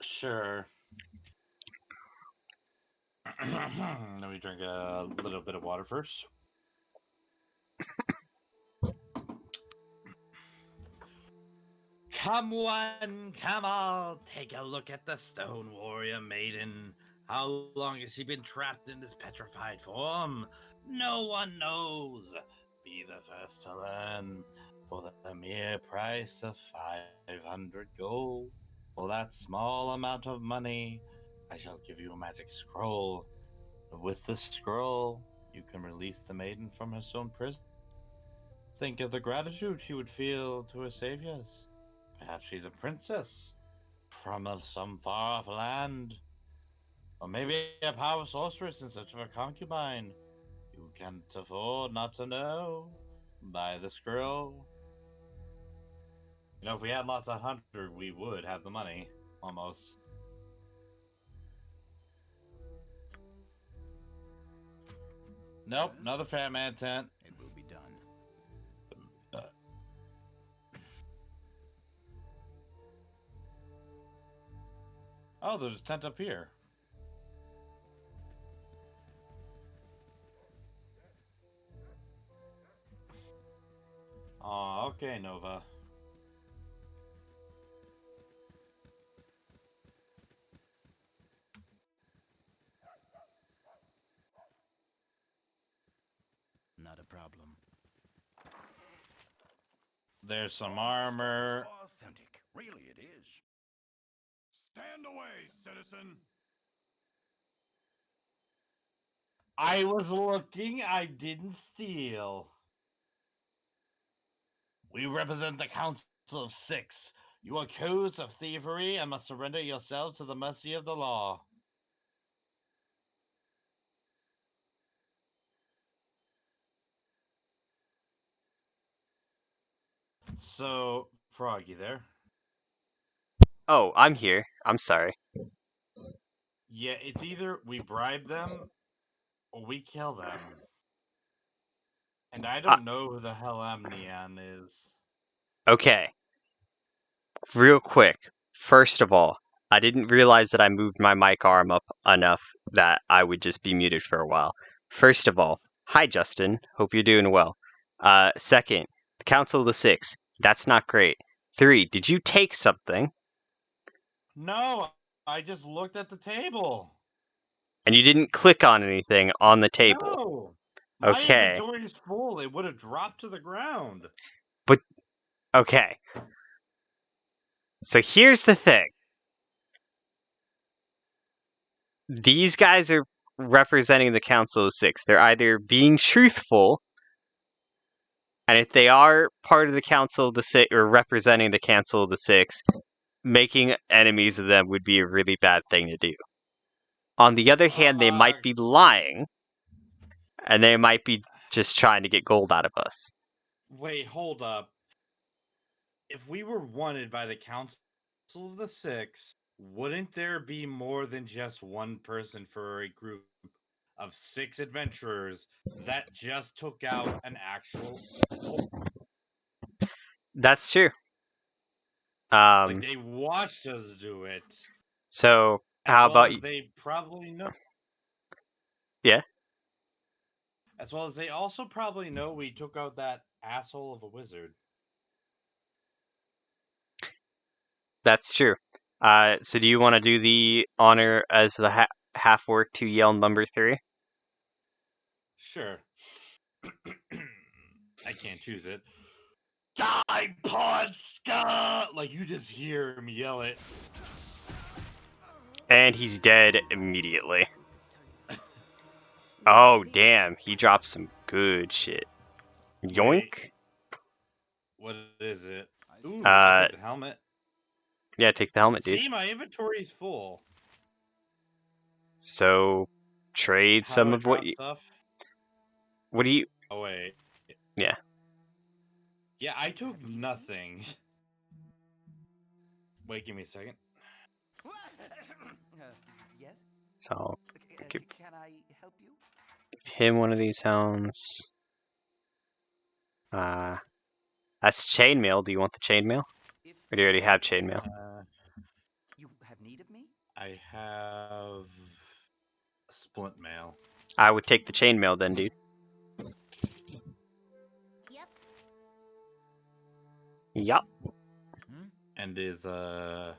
Sure. Let me drink a little bit of water first. Come one, come all, take a look at the stone warrior maiden. How long has she been trapped in this petrified form? No one knows. Be the first to learn. For the mere price of 500 gold, for that small amount of money, I shall give you a magic scroll. With the scroll, you can release the maiden from her stone prison. Think of the gratitude she would feel to her saviors. Perhaps she's a princess from some far-off land. Or maybe a powerful sorceress in search of a concubine. You can't afford not to know. Buy the scroll. You know, if we had lots of 100, we would have the money. Almost. Nope, another fat man tent. It will be done. Oh, there's a tent up here. Oh, okay, Nova. Not a problem. There's some armor. Authentic. Really, it is. Stand away, citizen! I was looking, I didn't steal. We represent the Council of Six. You are accused of thievery and must surrender yourselves to the mercy of the law. So, Froggy there. Oh, I'm here. I'm sorry. Yeah, it's either we bribe them or we kill them. And I don't know who the hell Amnian is. Okay. Real quick. First of all, I didn't realize that I moved my mic arm up enough that I would just be muted for a while. First of all, hi Justin. Hope you're doing well. Second, the Council of the Six. That's not great. 3, did you take something? No, I just looked at the table. And you didn't click on anything on the table. No. My Okay. inventory is full. It would have dropped to the ground. Okay. So here's the thing. These guys are representing the Council of Six. They're either being truthful, and if they are part of the Council of the Six, or representing the Council of the Six, making enemies of them would be a really bad thing to do. On the other hand, they might be lying, and they might be just trying to get gold out of us. Wait, hold up. If we were wanted by the Council of the Six, wouldn't there be more than just one person for a group of 6 adventurers that just took out an actual... That's true. Like, they watched us do it. So, As how well about as you? they probably know. Yeah? As well as they also probably know we took out that asshole of a wizard. That's true. So do you want to do the honor as the half work to yell number 3? Sure. I can't choose it. Die, Pod Scott! Like, you just hear him yell it. And he's dead immediately. Oh, damn. He dropped some good shit. Yoink. Wait. What is it? Ooh, I'll take the helmet. Yeah, take the helmet, dude. See, my inventory's full. So, trade How some do I of what drop you... stuff? What do you... Oh, wait. Yeah. Yeah, I took nothing. Wait, give me a second. Yes? So, give Can I help you? him one of these helms. That's chainmail. Do you want the chainmail? Or do you already have chainmail? You have need of me? I have splint mail. I would take the chainmail then, dude. Yep. Yup. And is how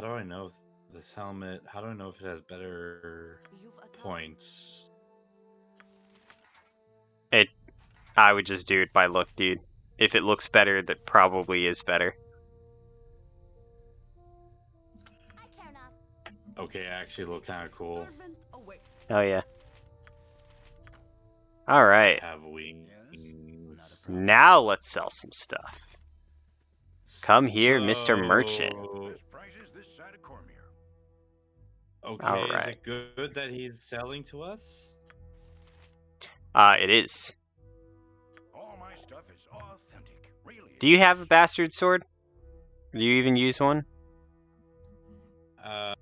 do I know if this helmet, how do I know if it has better points? I would just do it by look, dude. If it looks better, that probably is better. I care not. Okay, actually look kind of cool. Oh yeah. All right. Have wings. Now let's sell some stuff. Come here, Mr. Merchant. Okay, All is right. it good that he's selling to us? It is. All my stuff is authentic. Really. Do you have a bastard sword? Do you even use one? I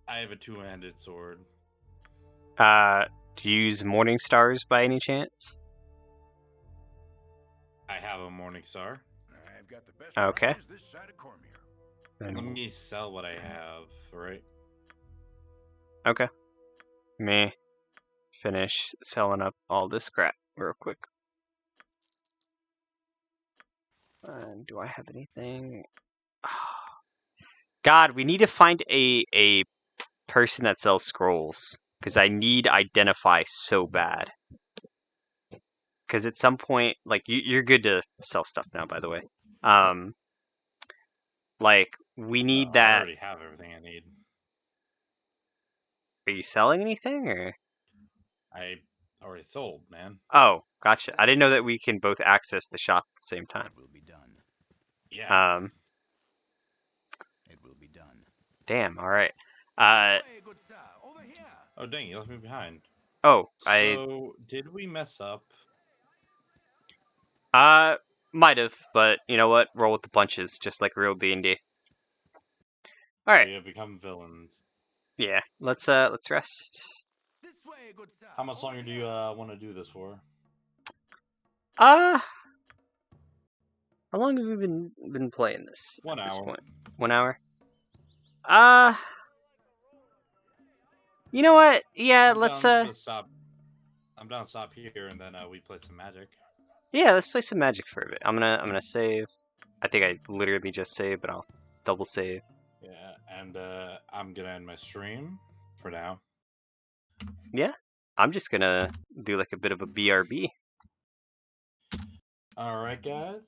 have a 2-handed sword. Do you use Morning Stars by any chance? I have a Morning Star. I've got the best Okay. prices this side of Cormier. Let me sell what I have, right? Okay. Let me finish selling up all this crap real quick. Do I have anything? God, we need to find a person that sells scrolls. Because I need Identify so bad. Because at some point, like, you're good to sell stuff now, by the way. Like, we need I that... already have everything I need. Are you selling anything, or...? I already sold, man. Oh, gotcha. I didn't know that we can both access the shop at the same time. It will be done. Yeah. It will be done. Damn, alright. Hey, good sir, over here. Oh, dang, you left me behind. Oh, So, did we mess up? might have, but you know what? Roll with the punches, just like real D&D. Alright. We have become villains. Yeah, let's rest. This way, good sir. How much longer do you want to do this for? How long have we been playing this? 1 at this hour. point? 1 hour? You know what? Yeah, let's I'm down to stop here, and then we play some Magic. Yeah, let's play some Magic for a bit. I'm gonna save. I think I literally just saved, but I'll double save. Yeah, and I'm gonna end my stream for now. Yeah, I'm just gonna do like a bit of a BRB. All right, guys.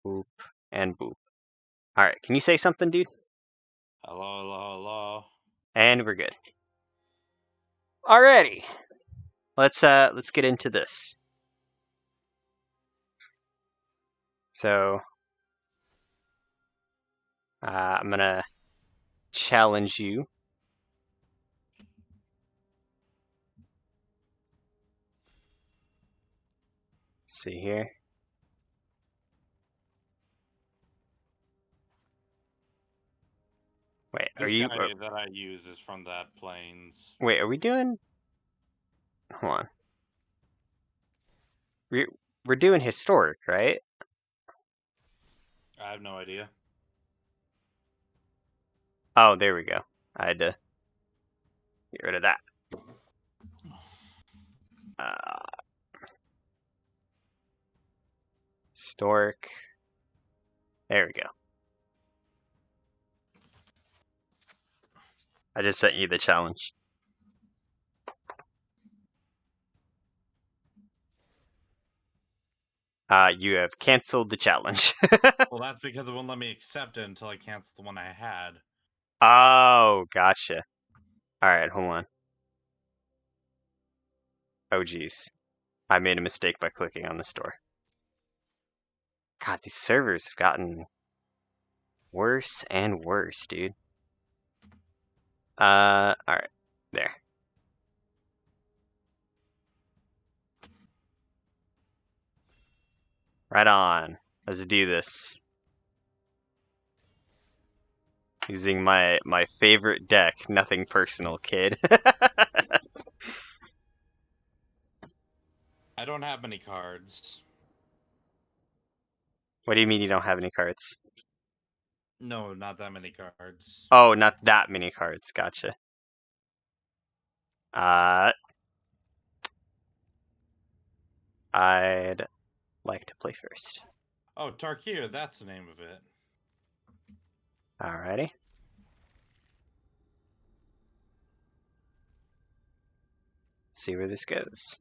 Boop. And boop. Alright, can you say something, dude? Hello, hello, hello. And we're good. Alrighty. Let's get into this. So I'm gonna challenge you. Let's see here. Wait, This are you? guy that I use is from that plains. Wait, are we doing? Hold on. We're doing historic, right? I have no idea. Oh, there we go. I had to get rid of that. Historic. There we go. I just sent you the challenge. You have canceled the challenge. Well, that's because it won't let me accept it until I cancel the one I had. Oh, gotcha. Alright, hold on. Oh, geez. I made a mistake by clicking on the store. God, these servers have gotten worse and worse, dude. Alright. There. Right on. Let's do this. Using my favorite deck. Nothing personal, kid. I don't have many cards. What do you mean you don't have any cards? No, not that many cards. Oh, not that many cards. Gotcha. I'd like to play first. Oh, Tarkir, that's the name of it. Alrighty. Let's see where this goes.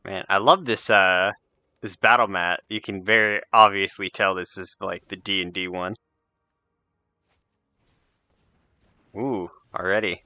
Man, I love this this battle mat. You can very obviously tell this is like the D&D one. Ooh, already.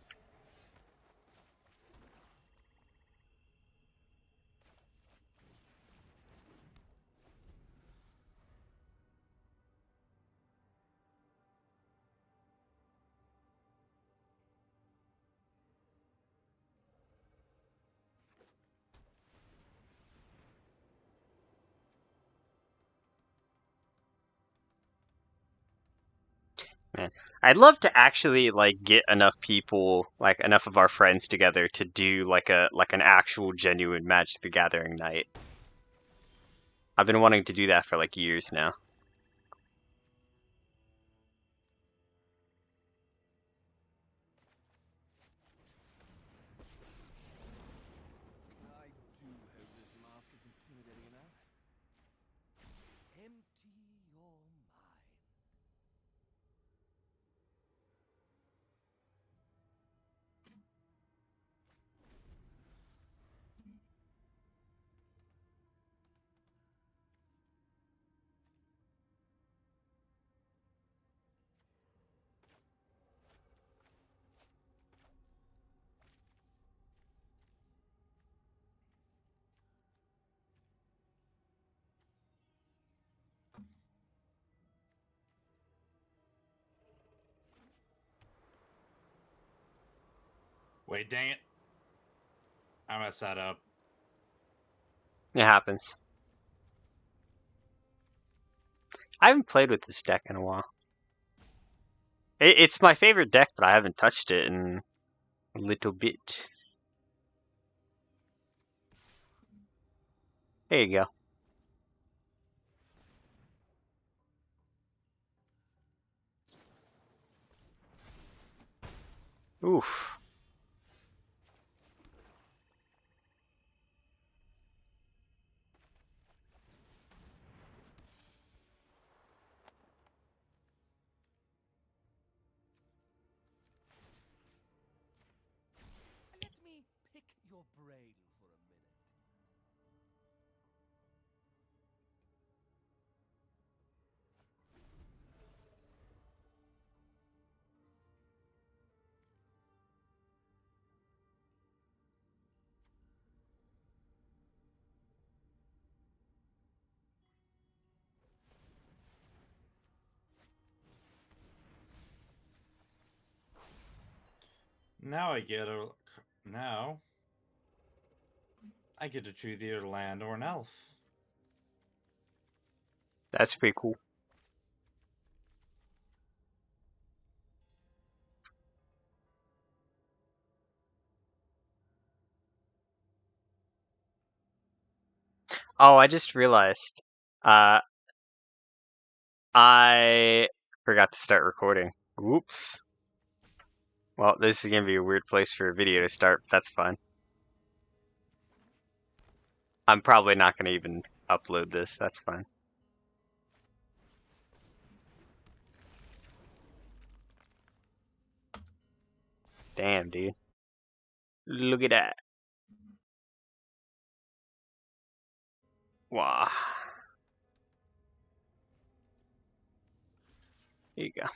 Man, I'd love to actually like get enough people, like enough of our friends together to do like an actual genuine Magic the Gathering night. I've been wanting to do that for like years now. I do hope this mask is intimidating enough. Empty your mind. Wait, dang it. I messed that up. It happens. I haven't played with this deck in a while. It's my favorite deck, but I haven't touched it in a little bit. There you go. Oof. Let me pick your brains Now I get to choose either land or an elf. That's pretty cool. Oh, I just realized. I forgot to start recording. Whoops. Well, this is gonna be a weird place for a video to start, but that's fine. I'm probably not gonna even upload this, that's fine. Damn, dude. Look at that. Wow. Here you go.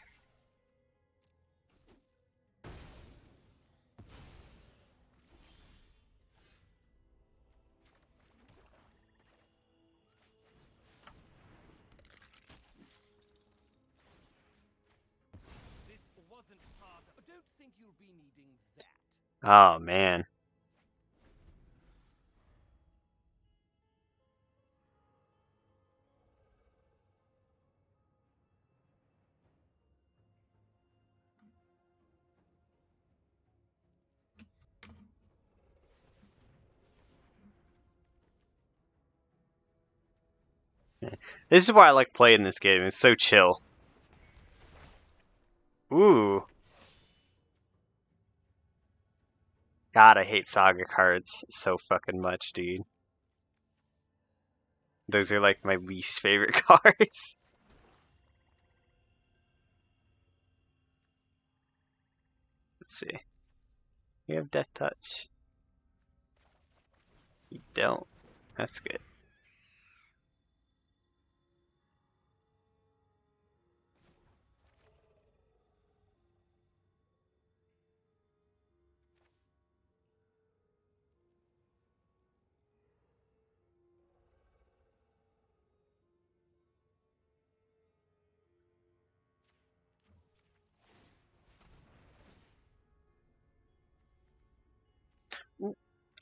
This wasn't part of... I don't think you'll be needing that. Oh, man. This is why I like playing this game. It's so chill. Ooh. God, I hate Saga cards so fucking much, dude. Those are like my least favorite cards. Let's see. You have Death Touch. You don't. That's good.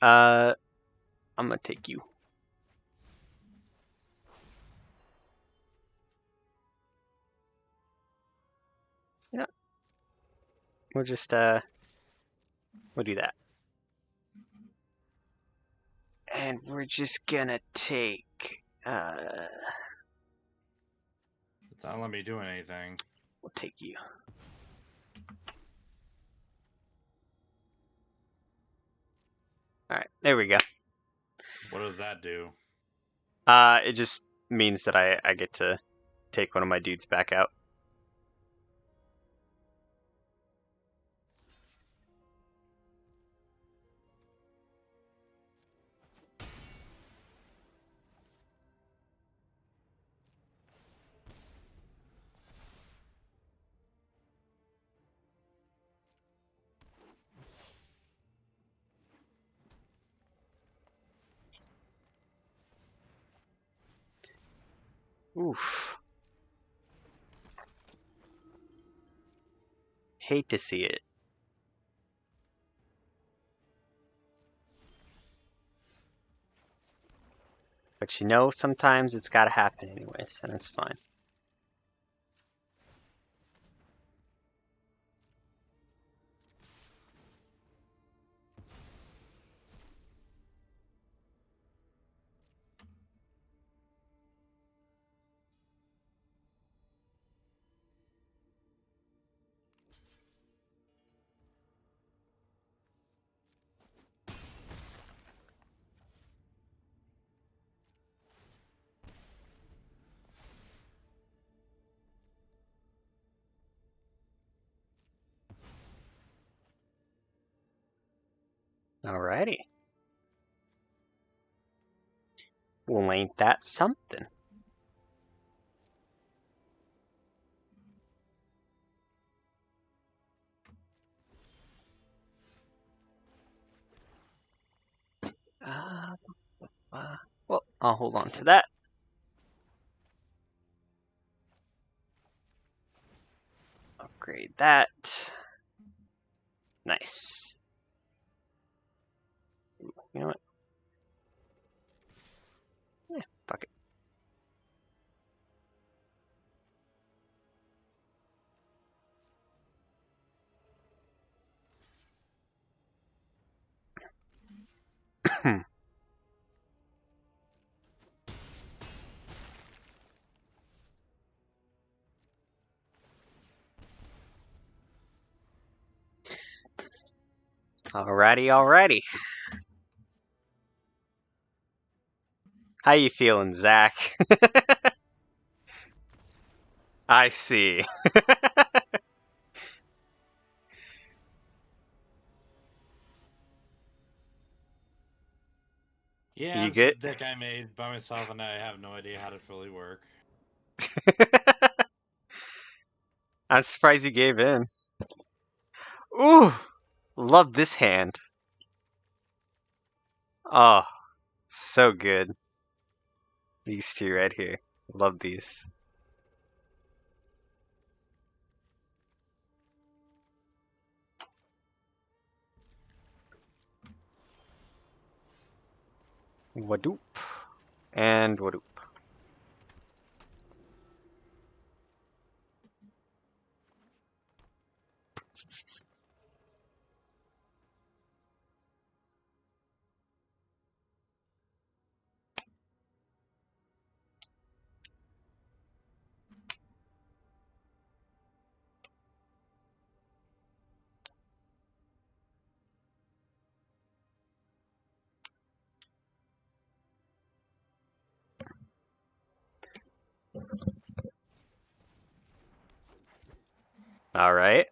I'm gonna take you. You know, we'll just we'll do that. And we're just gonna take It's not letting me do anything. we'll take you. Alright, there we go. What does that do? It just means that I get to take one of my dudes back out. Oof. Hate to see it. But you know, sometimes it's gotta happen anyways, and it's fine. Alrighty. Well, ain't that something? Well, I'll hold on to that. Upgrade that. Nice. You know what? Yeah, fuck it. Alrighty. How you feeling, Zach? I see. Yeah, You it's good? a deck I made by myself, and I have no idea how to fully work. I'm surprised you gave in. Ooh! Love this hand. Oh, so good. These two right here. Love these. Wadoop. And wadoop. Alright.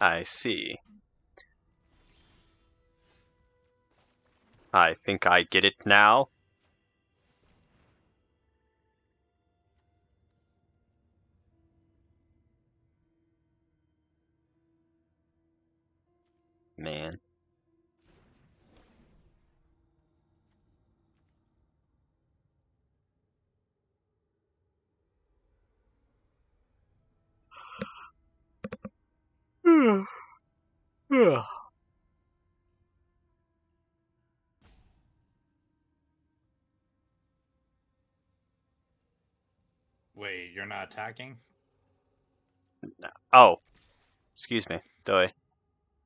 I see. I think I get it now. Man. Wait, you're not attacking? Oh. Excuse me. Doy.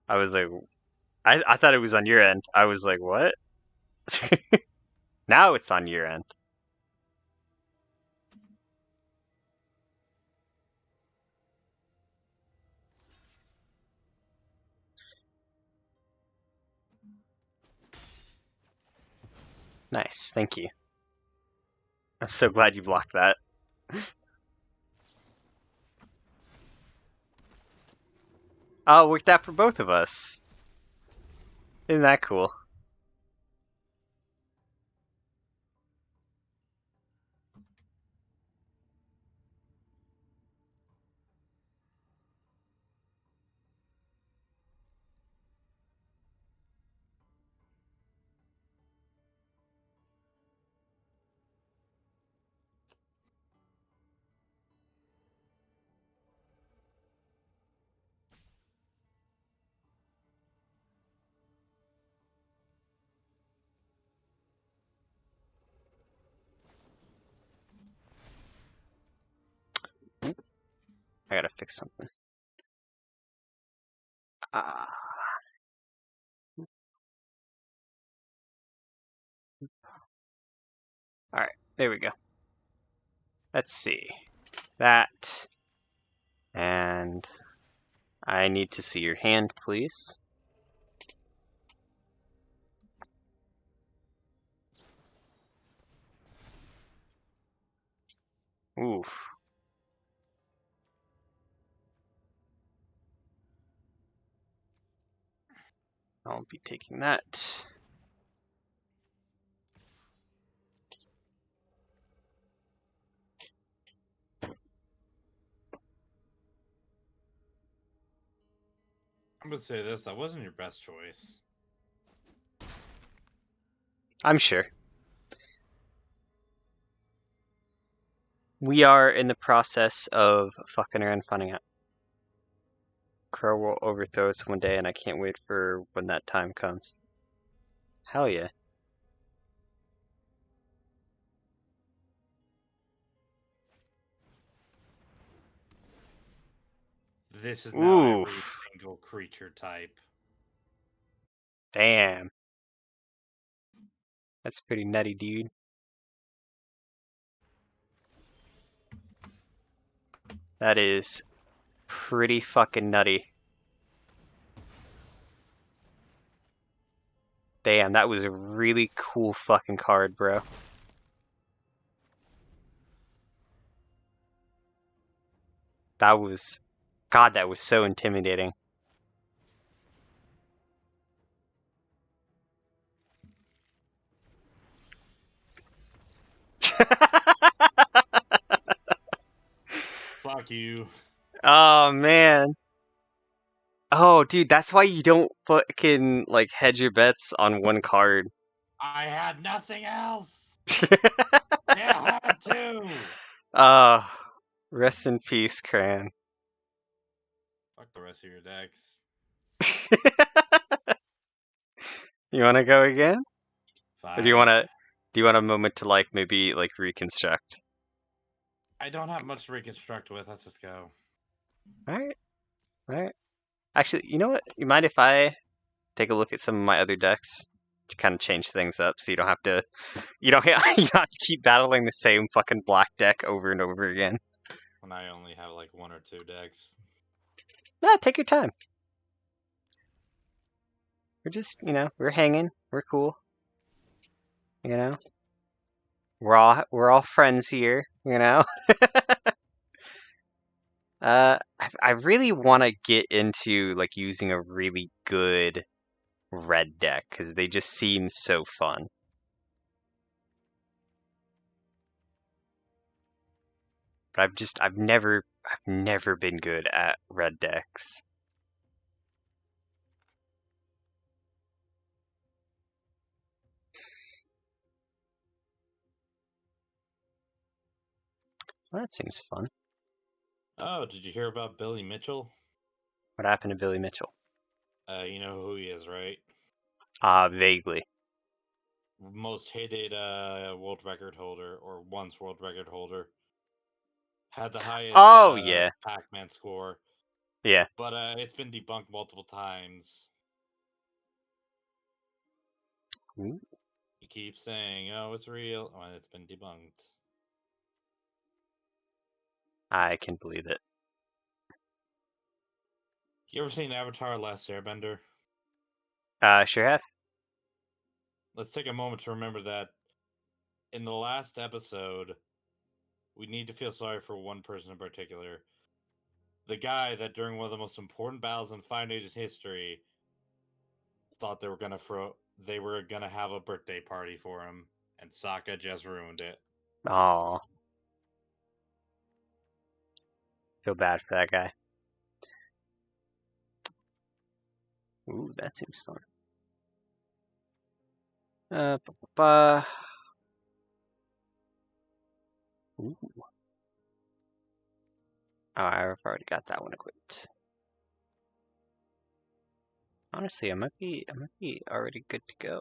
I was like... I thought it was on your end. I was like, what? Now it's on your end. Nice, thank you. I'm so glad you blocked that. Oh, it worked out for both of us. Isn't that cool? I gotta fix something. Alright, there we go. Let's see. That. And I need to see your hand, please. Oof. I'll be taking that. I'm gonna say this, that wasn't your best choice. I'm sure. We are in the process of fucking around, finding out. Crow will overthrow us one day, and I can't wait for when that time comes. Hell yeah. This is now Ooh. every single creature type. Damn. That's pretty nutty, dude. That is pretty fucking nutty. Damn, that was a really cool fucking card, bro. That was... God, that was so intimidating. Fuck you. Oh, man. Oh, dude, that's why you don't fucking, like, hedge your bets on one card. I had nothing else. I had to. Rest in peace, Cran. Fuck the rest of your decks. You wanna go again? Fine. Or do you want a moment to, like, maybe, like, reconstruct? I don't have much to reconstruct with. Let's just go. Alright. Actually, you know what? You mind if I take a look at some of my other decks to kind of change things up so you don't have to you don't have to keep battling the same fucking black deck over and over again. When I only have like 1 or 2 decks. No, take your time. We're just, we're hanging. We're cool. We're all friends here, I really want to get into like using a really good red deck because they just seem so fun. But I've never been good at red decks. Well, that seems fun. Oh, did you hear about Billy Mitchell? What happened to Billy Mitchell? You know who he is, right? Vaguely. Most hated world record holder, or once world record holder. Had the highest yeah. Pac-Man score. Yeah. But it's been debunked multiple times. Ooh. He keeps saying, oh, it's real. Oh, and it's been debunked. I can believe it. You ever seen Avatar: Last Airbender? Sure have. Let's take a moment to remember that in the last episode, we need to feel sorry for one person in particular. The guy that during one of the most important battles in Fire Nation's history thought they were gonna have a birthday party for him, and Sokka just ruined it. Aw. Feel bad for that guy. Ooh, that seems fun. Ooh. Oh, I've already got that one equipped. Honestly, I might be already good to go.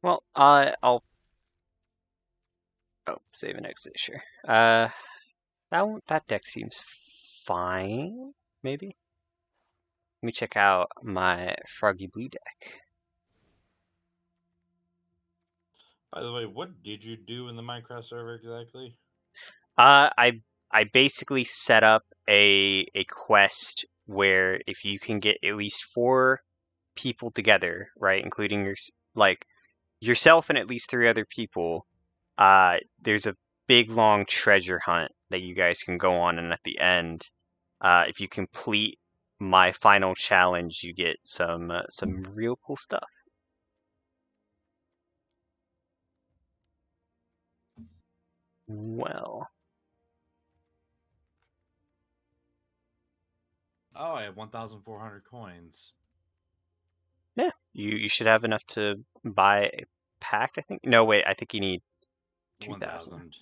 Well, I'll. Oh, save and exit, sure. That deck seems fine. Maybe. Let me check out my Froggy Blue deck. By the way, what did you do in the Minecraft server exactly? I basically set up a quest where if you can get at least 4 people together, right, including yourself and at least 3 other people, there's a big long treasure hunt that you guys can go on, and at the end, if you complete my final challenge, you get some real cool stuff. Well, Oh, I have 1,400 coins. Yeah, you should have enough to buy a pack, I think. No, wait, I think you need 2,000. 1,000.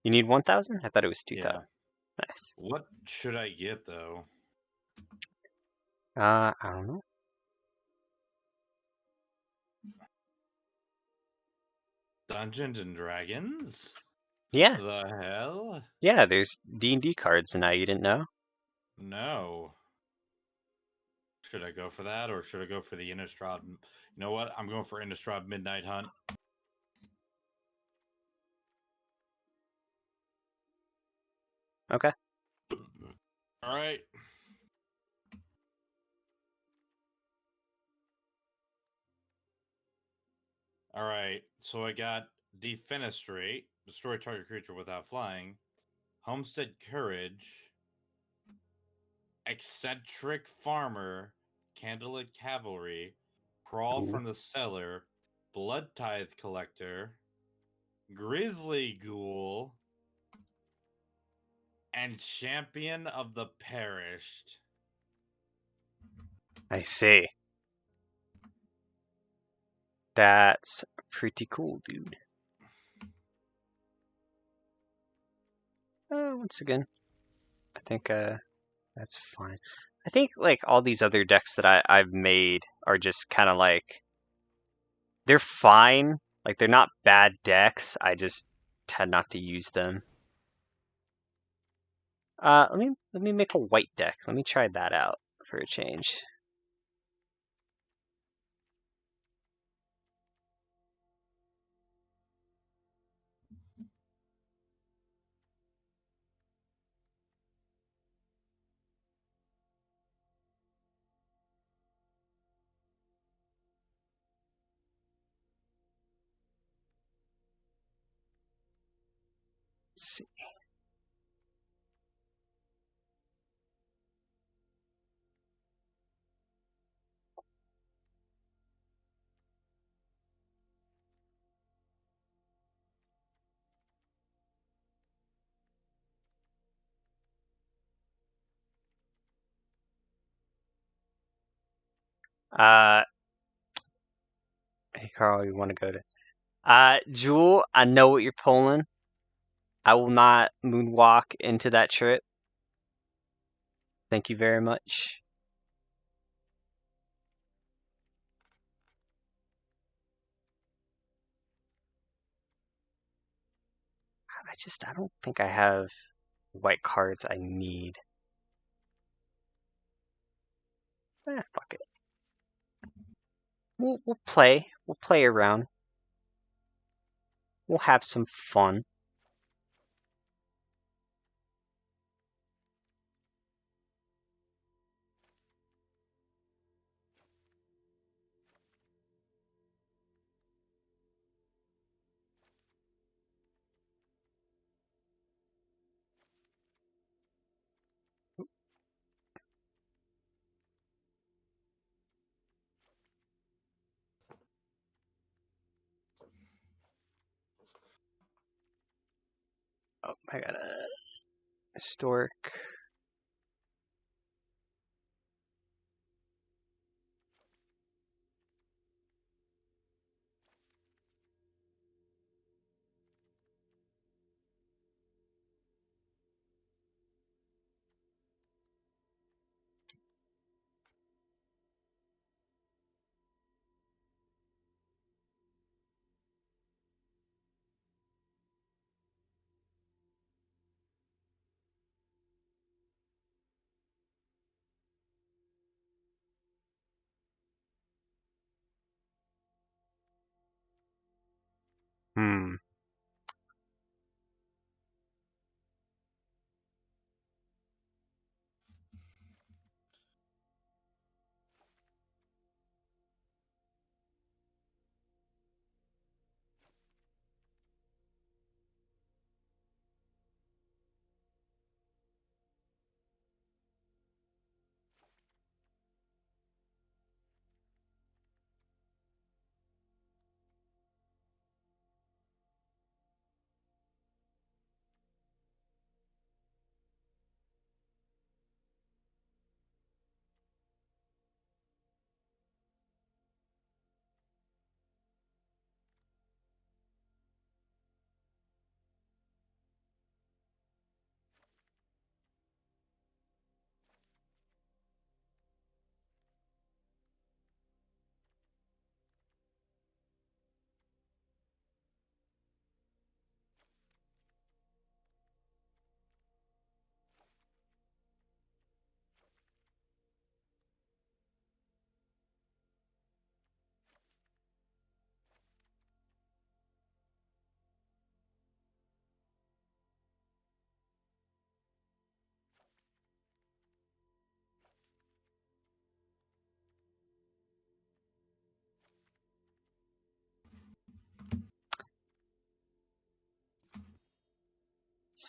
You need 1,000? I thought it was 2,000. Yeah. Nice. What should I get though? I don't know. Dungeons and Dragons? Yeah, The hell? yeah. There's D&D cards now. You didn't know? No. Should I go for that or should I go for the Innistrad? You know what? I'm going for Innistrad Midnight Hunt. Okay. All right. All right. So I got Defenestrate, destroy target creature without flying, Homestead Courage, Eccentric Farmer, Candlelit Cavalry, Crawl Ooh. from the Cellar, Blood Tithe Collector, Grizzly Ghoul, and Champion of the Perished. I see. That's pretty cool, dude. Once again, I think that's fine. I think like all these other decks that I've made are just kind of like they're fine. Like they're not bad decks. I just tend not to use them. Let me make a white deck. Let me try that out for a change. Let's see. Uh, hey Carl, you want to go to? Jewel, I know what you're pulling. I will not moonwalk into that trip. Thank you very much. I don't think I have white cards I need. Fuck it. We'll play. We'll play around. We'll have some fun. Oh, I got a historic.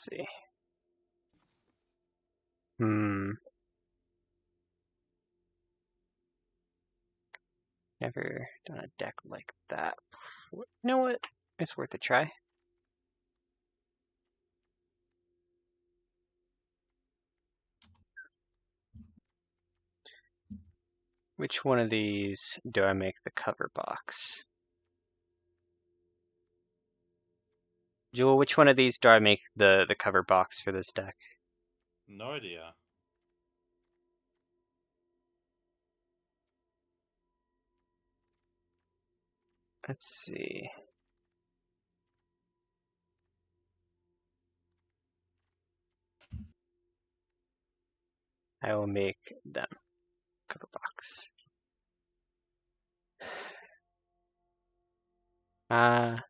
see. Never done a deck like that. You know what? It's worth a try. Which one of these do I make the cover box? Jewel, which one of these do I make the cover box for this deck? No idea. Let's see. I will make them cover box. I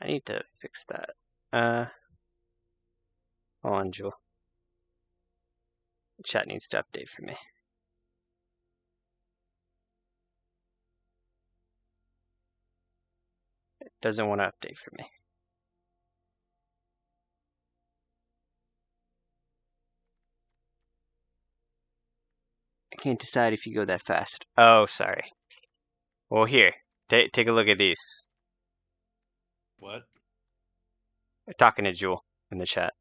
need to fix that. Hold on, Jewel. The chat needs to update for me. It doesn't want to update for me. I can't decide if you go that fast. Oh, sorry. Well, here. Take a look at these. What? I'm talking to Jewel in the chat.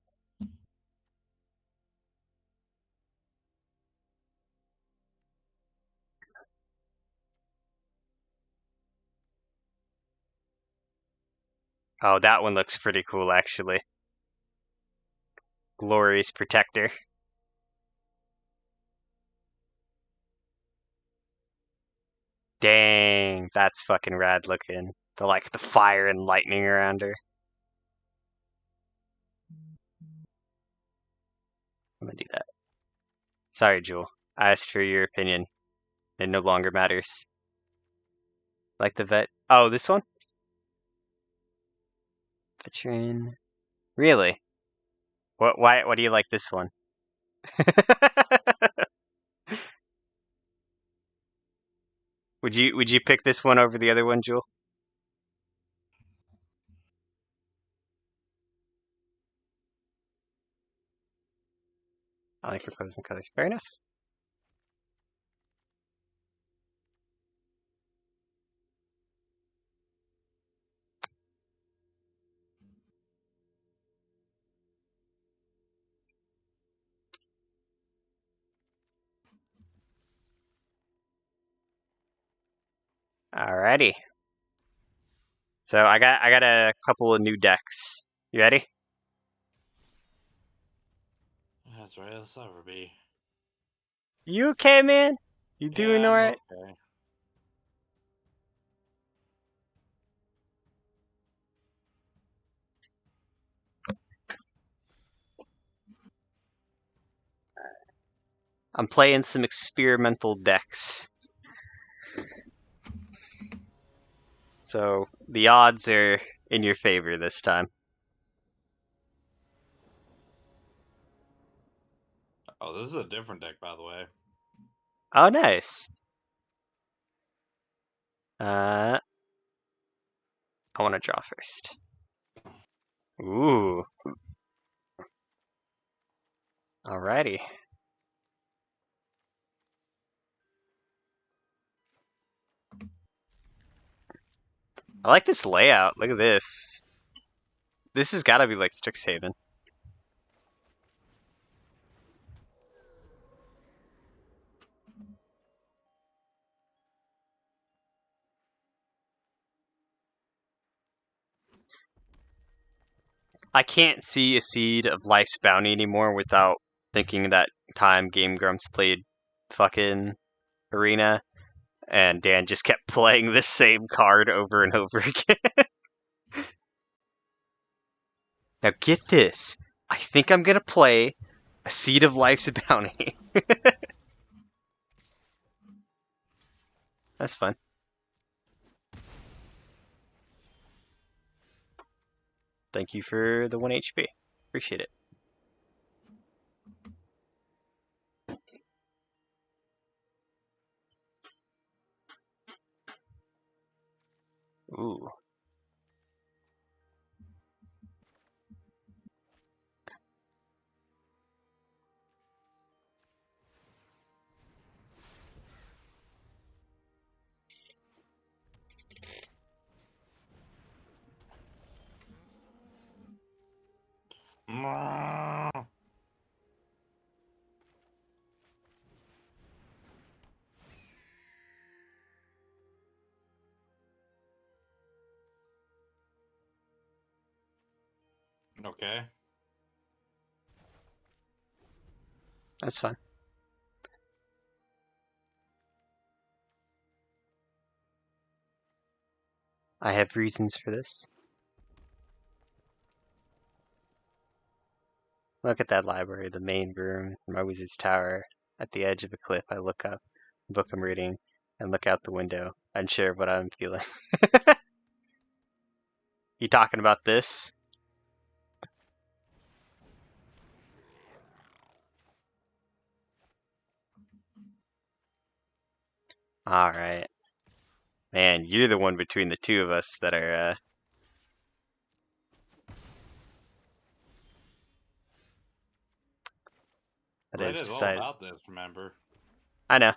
Oh, that one looks pretty cool, actually. Glory's Protector. Dang, that's fucking rad looking. The fire and lightning around her. I'm gonna do that. Sorry, Jewel. I asked for your opinion. It no longer matters. Like the vet. Oh, this one? Veteran. Really? Why do you like this one? Would you pick this one over the other one, Jewel? I like proposing colors. Fair enough. Alrighty. So I got a couple of new decks. You ready? That's right, let's ever be. You okay, man? You doing Yeah, I'm alright? okay. I'm playing some experimental decks. So the odds are in your favor this time. Oh, this is a different deck, by the way. Oh, nice. I want to draw first. Ooh. Alrighty. I like this layout. Look at this. This has got to be like Strixhaven. I can't see a Seed of Life's Bounty anymore without thinking that time Game Grumps played fucking Arena and Dan just kept playing the same card over and over again. Now get this. I think I'm going to play a Seed of Life's Bounty. That's fun. Thank you for the 1 HP. Appreciate it. Ooh. Okay. That's fine. I have reasons for this. Look at that library, the main room, Moses' tower. At the edge of a cliff, I look up, the book I'm reading, and look out the window, unsure of what I'm feeling. You talking about this? Alright. Man, you're the one between the two of us that are, that Red has is all decided. about this, remember? I know.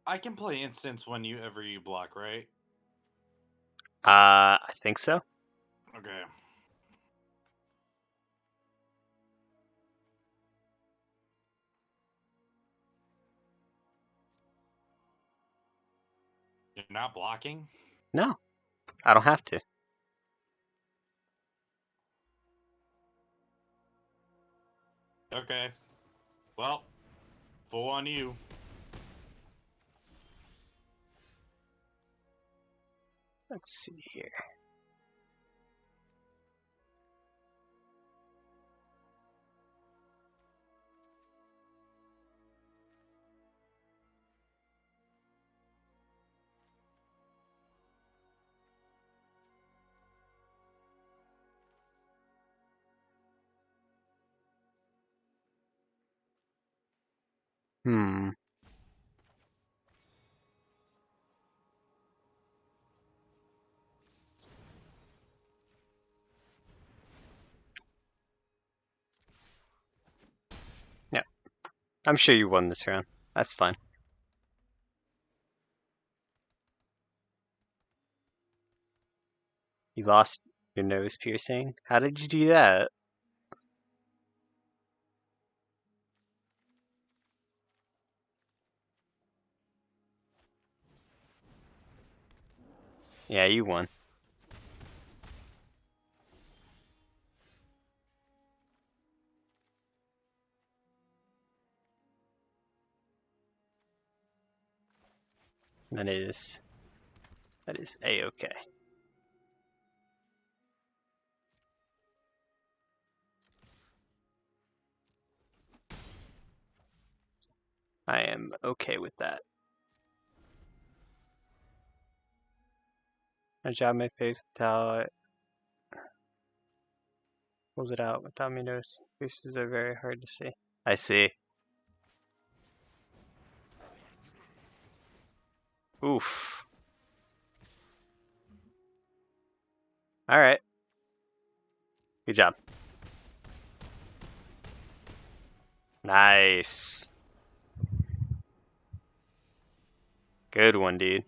I can play instance whenever you block, right? I think so. Okay. You're not blocking? No, I don't have to. Okay. Well, full on you. Let's see here. Hmm. Yeah. I'm sure you won this round. That's fine. You lost your nose piercing? How did you do that? Yeah, you won. That is A-okay. I am okay with that. I jab my face with towel. Pulls it out without me noticing. Pieces are very hard to see. I see. Oof. Alright. Good job. Nice. Good one, dude.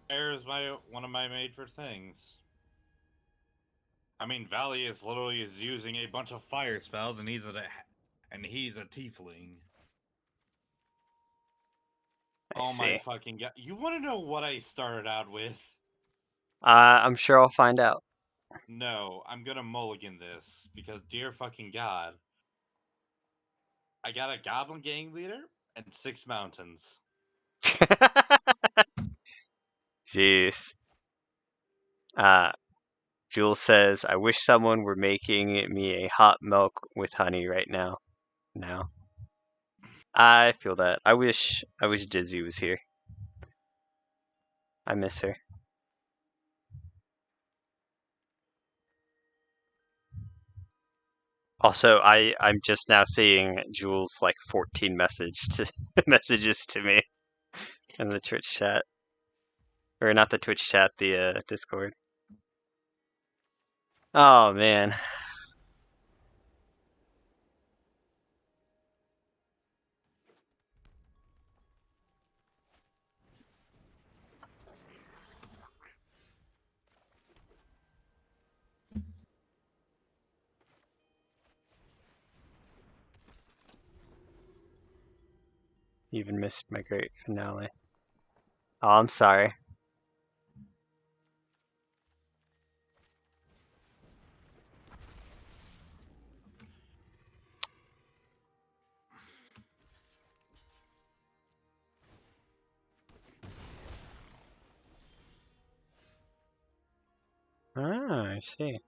Fire is one of my major things. I mean, Valley is literally using a bunch of fire spells, and he's a tiefling. I My see. fucking god! You want to know what I started out with? I'm sure I'll find out. No, I'm gonna mulligan this because, dear fucking god, I got a goblin gang leader, and 6 mountains. Jeez. Jules says, I wish someone were making me a hot milk with honey right now. Now. I feel that. I wish Dizzy was here. I miss her. Also, I'm just now seeing Jules like 14 messages to me in the Twitch chat. Or not the Twitch chat, the Discord. Oh man. Even missed my great finale. Oh, I'm sorry. Ah, I see.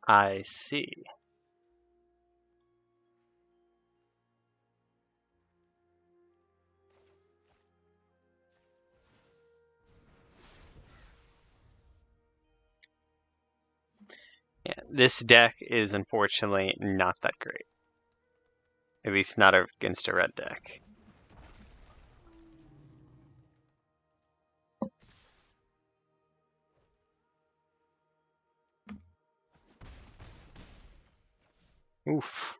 I see. Yeah, this deck is unfortunately not that great. At least not against a red deck. Oof.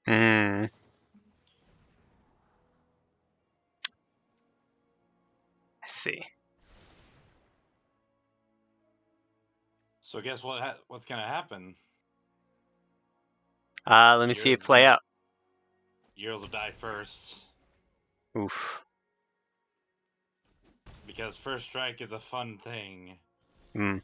Hmm. I see. So guess what's gonna happen? Let me see it play out. Yours will die first. Oof. Because first strike is a fun thing. Hmm.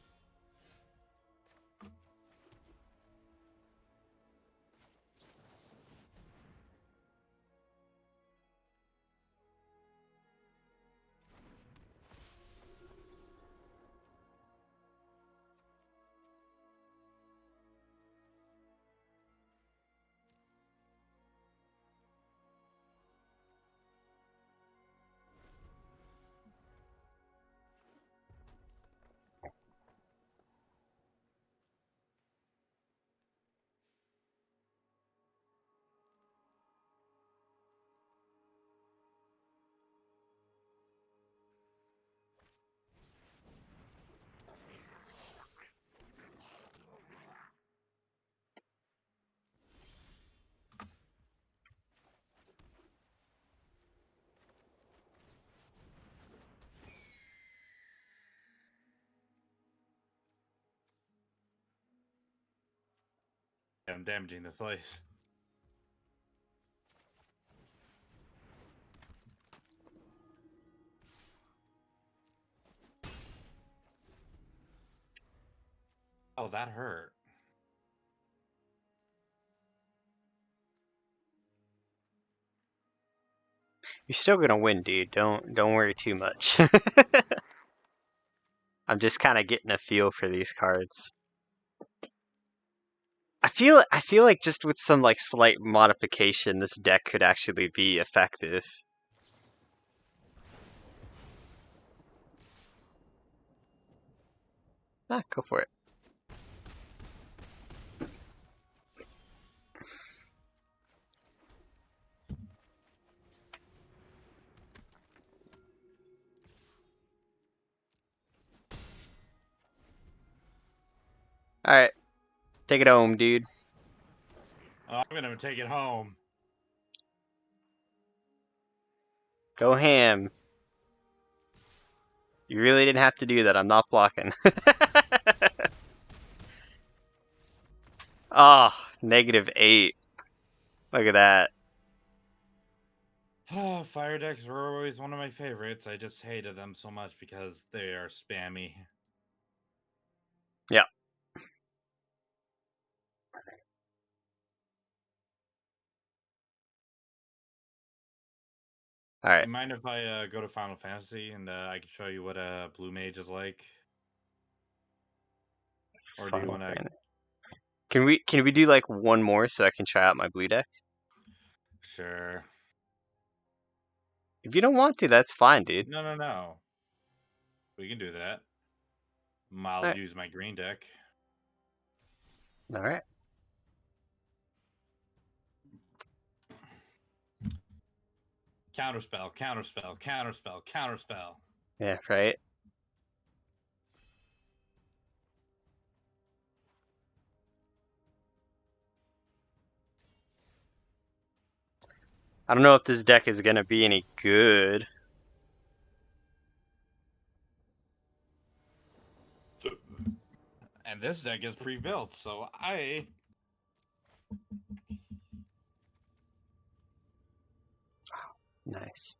I'm damaging the place. Oh, that hurt. You're still gonna win, dude. Don't worry too much. I'm just kind of getting a feel for these cards. I feel like just with some like slight modification, this deck could actually be effective. Ah, go for it. Alright. Take it home, dude. Oh, I'm gonna take it home. Go ham. You really didn't have to do that. I'm not blocking. Oh, -8. Look at that. Fire decks were always one of my favorites. I just hated them so much because they are spammy. Yeah. All right. You mind if I go to Final Fantasy and I can show you what a blue mage is like? Or do you want to? Can we do like one more so I can try out my blue deck? Sure. If you don't want to, that's fine, dude. No. We can do that. I'll right. use my green deck. All right. Counterspell, counterspell, counterspell, counterspell. Yeah, right. I don't know if this deck is gonna be any good. And this deck is pre-built, so I... Nice.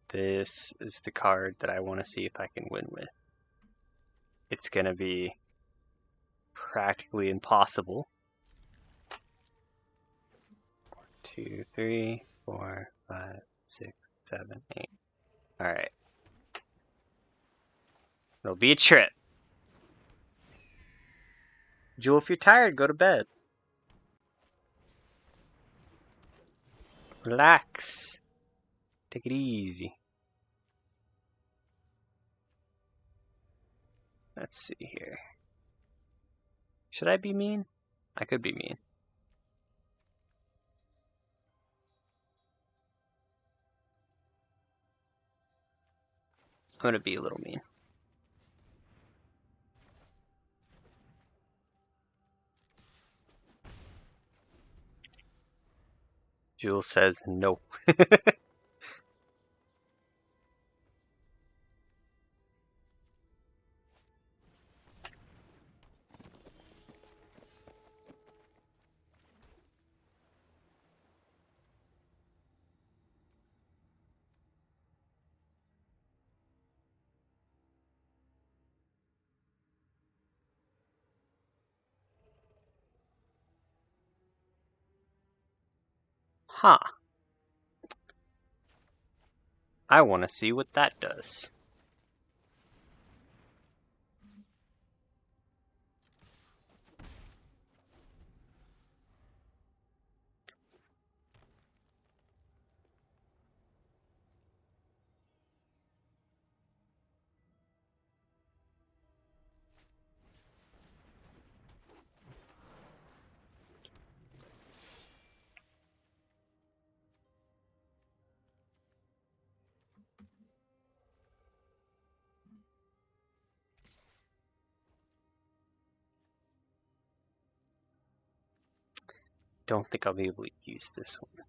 This is the card that I want to see if I can win with. It's gonna be practically impossible. 1, 2, 3, 4, 5, 6, 7, 8. All right. It'll be a trip. Jewel, if you're tired, go to bed. Relax. Take it easy. Let's see here. Should I be mean? I could be mean. I'm gonna be a little mean. Jules says no. Huh. I want to see what that does. Don't think I'll be able to use this one.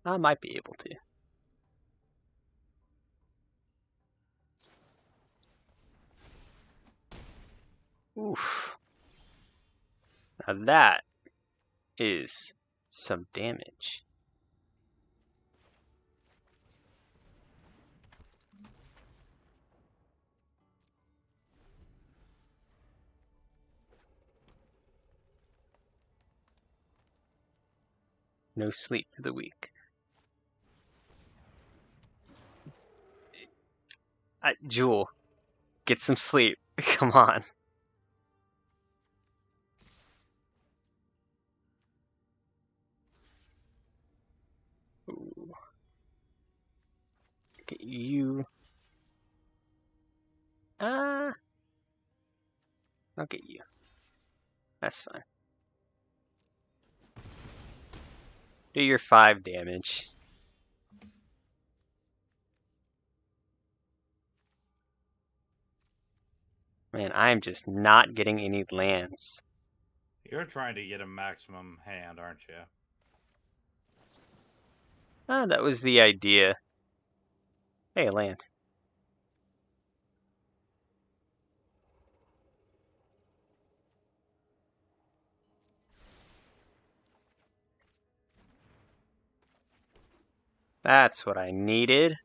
I might be able to. Oof. Now that is some damage. No sleep for the weak. Jewel, get some sleep. Come on. Ooh. Get you. I'll get you. That's fine. Do your 5 damage. Man, I'm just not getting any lands. You're trying to get a maximum hand, aren't you? That was the idea. Hey, land. That's what I needed.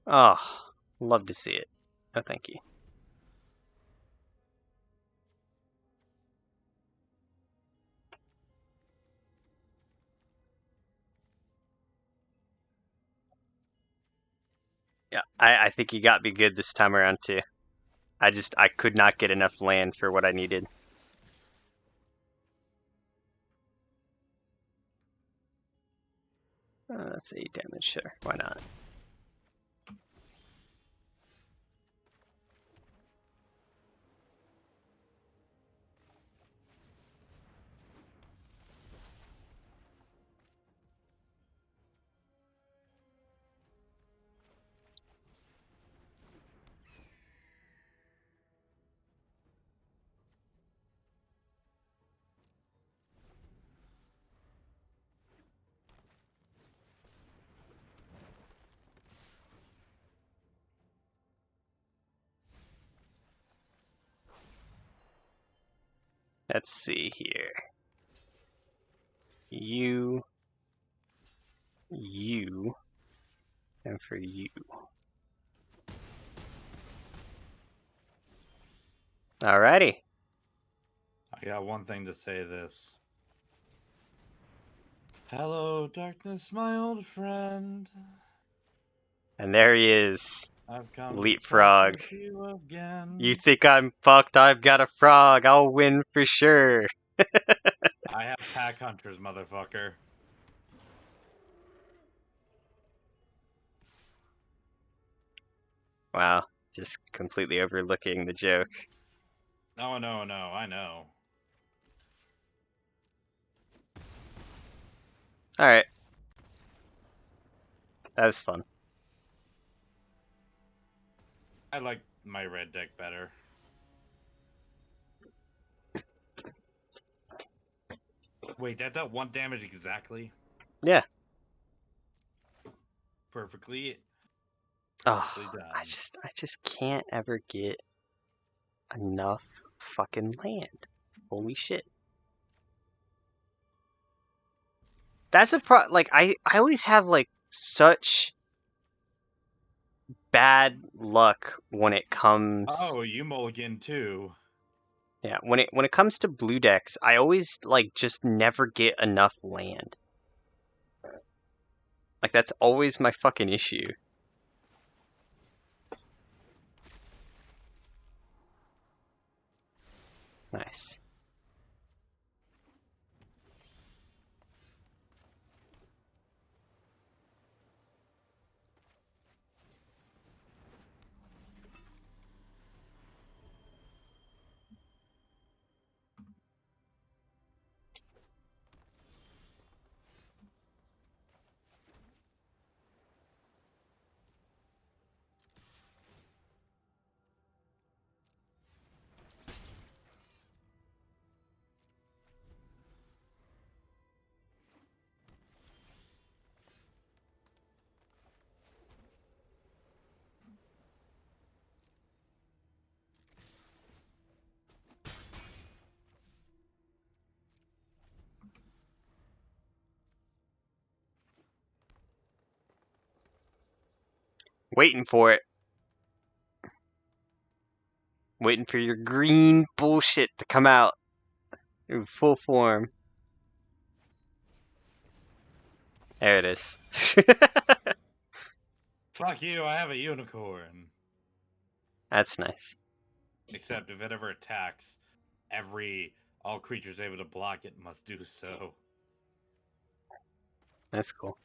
Oh, love to see it. Oh, thank you. Yeah, I think you got me good this time around too. I could not get enough land for what I needed. That's 8 damage, sure. Why not? Let's see here. You, and for you. Alrighty. I got one thing to say this. Hello, darkness, my old friend. And there he is. I've come Leapfrog. to talk with you again. You think I'm fucked? I've got a frog. I'll win for sure. I have pack hunters, motherfucker. Wow, just completely overlooking the joke. No, I know. Alright. That was fun. I like my red deck better. Wait, that dealt 1 damage exactly? Yeah. Perfectly Oh, done. I just can't ever get enough fucking land. Holy shit. That's a like I always have like such bad luck when it comes. Oh, you mulligan too. Yeah, when it comes to blue decks, I always like just never get enough land. Like that's always my fucking issue. Nice. Waiting for it. Waiting for your green bullshit to come out. In full form. There it is. Fuck you, I have a unicorn. That's nice. Except if it ever attacks, all creatures able to block it must do so. That's cool.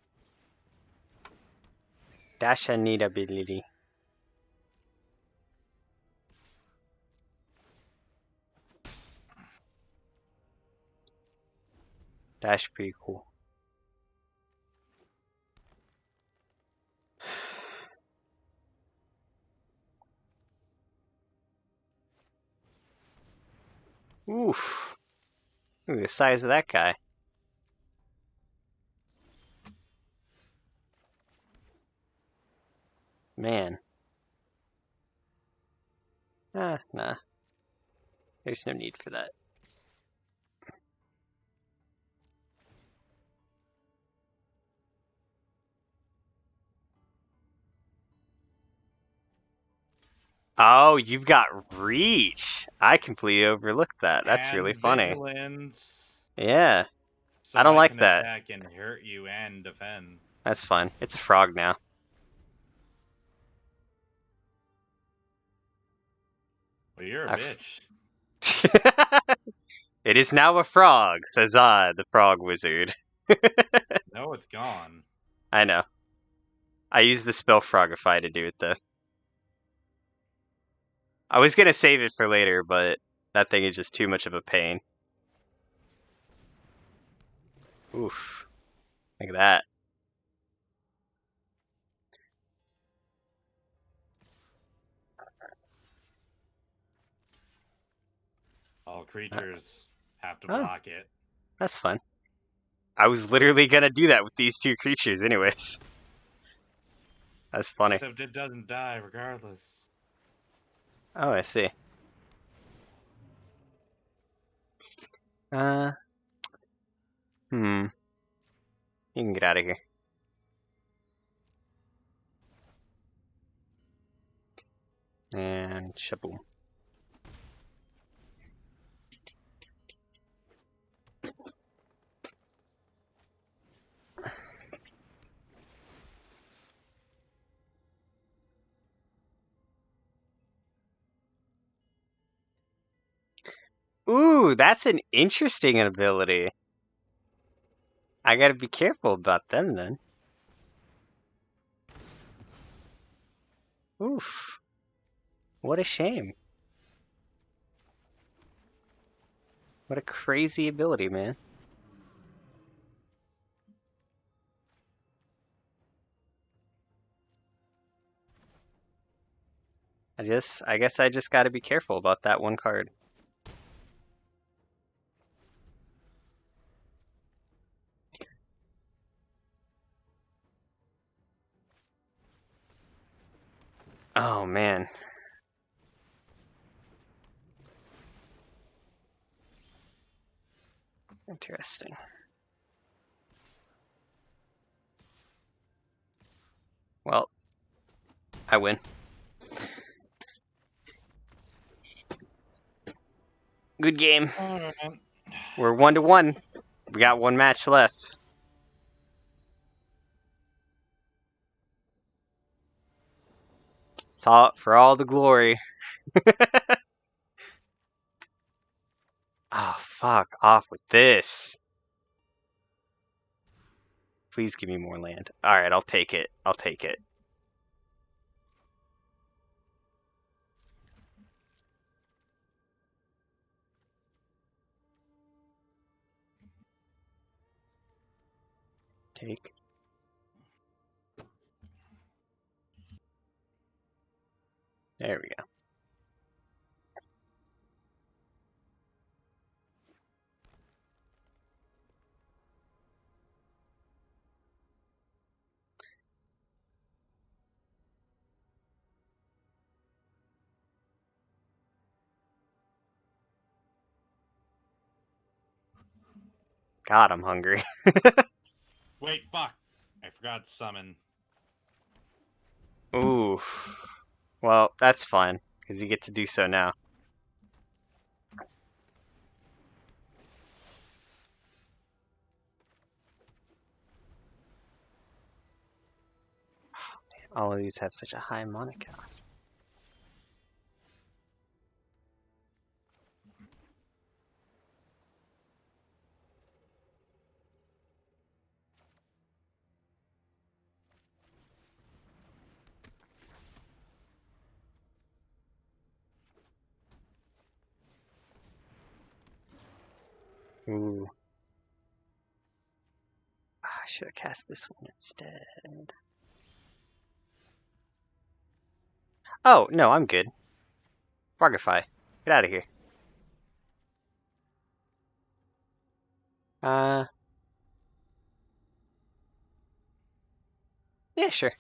JustAen need ability. That's pretty cool. Oof. Look at the size of that guy. Man. Nah. There's no need for that. Oh, you've got reach. I completely overlooked that. That's and really funny. Vigilance, Yeah, so I don't like can that. Attack and hurt you and defend. That's fun. It's a frog now. Well, you're a bitch. It is now a frog, says I, the frog wizard. No, it's gone. I know. I used the spell Frogify to do it, though. I was gonna save it for later, but that thing is just too much of a pain. Oof. Look at that. All creatures have to block it. That's fun. I was literally gonna do that with these two creatures anyways. That's funny. Except it doesn't die regardless. Oh, I see. You can get out of here. And shaboom. Ooh, that's an interesting ability. I gotta be careful about them then. Oof. What a shame. What a crazy ability, man. I guess I just gotta be careful about that one card. Oh, man. Interesting. Well, I win. Good game. We're 1-1. We got one match left. Saw it for all the glory. Oh, fuck off with this. Please give me more land. Alright, I'll take it. I'll take it. Take. There we go. God, I'm hungry. Wait, fuck. I forgot to summon. Ooh. Well, that's fine, because you get to do so now. all of these have such a high mana cost? Ooh. I should have cast this one instead. Oh, no, I'm good. Frogify. Get out of here. Yeah, sure.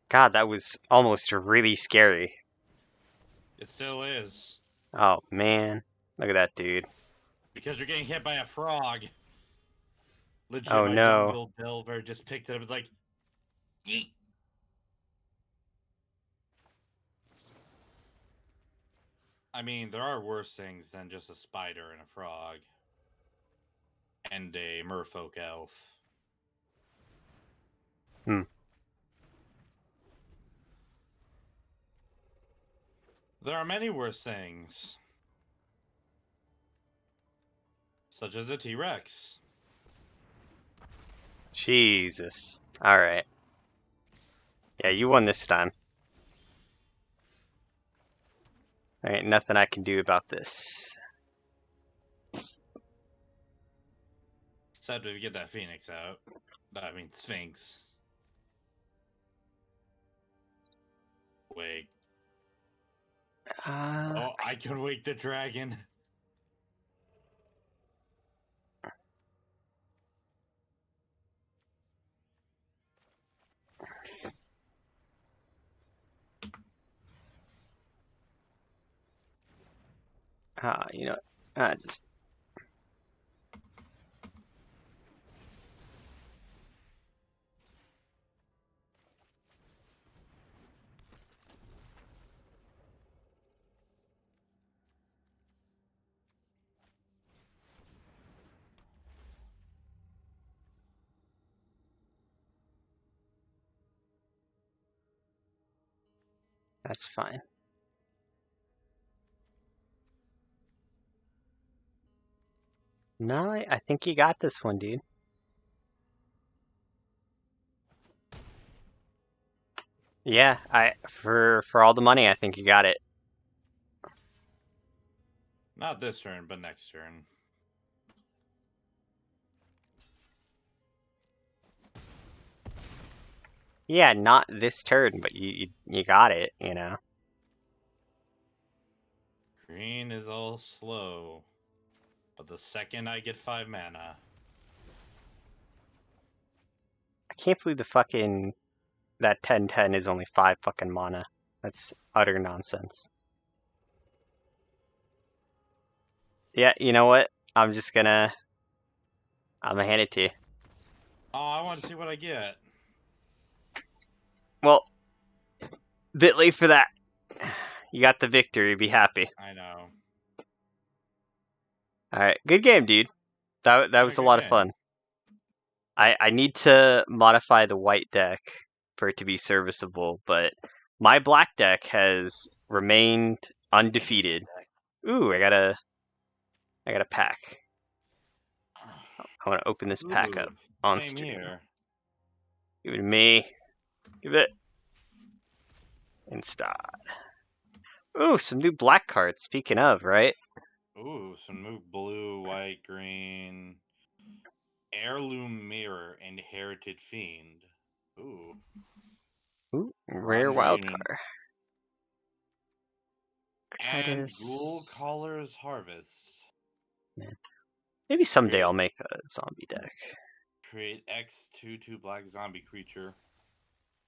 God, that was almost really scary. It still is. Oh, man. Look at that dude. Because you're getting hit by a frog. Legit, Oh, my no. jungle delver just picked it up. It's like, yeet. I mean, there are worse things than just a spider and a frog. And a merfolk elf. Hmm. There are many worse things. Such as a T-Rex. Jesus. Alright. Yeah, you won this time. There ain't nothing I can do about this. Except if you get that Phoenix out. I mean, Sphinx. Wait. Oh, I can wake the dragon. You know, just... That's fine. No, I think you got this one, dude. Yeah, for all the money, I think you got it. Not this turn, but next turn. Yeah, not this turn, but you got it, you know. Green is all slow. But the second I get 5 mana... I can't believe that 10/10 is only 5 fucking mana. That's utter nonsense. Yeah, you know what? I'm gonna hand it to you. Oh, I want to see what I get. Well, bit late for that. You got the victory, be happy. I know. Alright, good game, dude. That was a lot of fun. I need to modify the white deck for it to be serviceable, but my black deck has remained undefeated. Ooh, I got a pack. I want to open this pack up on Same stream. here. Give it to me. Give it. Instad. Ooh, some new black cards. Speaking of, right? Ooh, some new blue, white, green. Heirloom Mirror, Inherited Fiend. Ooh. Ooh, rare wild card. And Ghoul Caller's Harvest. Man. Maybe someday I'll make a zombie deck. Create X 2/2 black zombie creature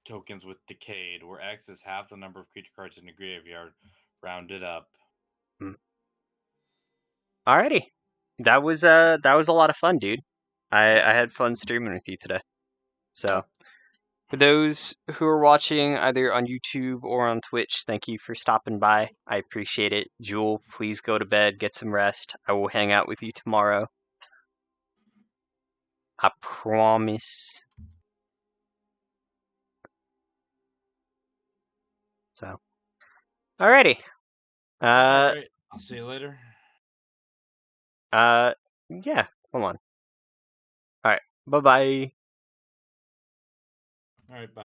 tokens with Decayed, where X is half the number of creature cards in the graveyard, rounded up. Alrighty. That was a lot of fun, dude. I had fun streaming with you today. So For those who are watching either on YouTube or on Twitch, thank you for stopping by. I appreciate it. Jewel, please go to bed, get some rest. I will hang out with you tomorrow. I promise. So, alrighty. Alright, I'll see you later. Yeah, hold on. Alright, bye-bye. Alright, bye.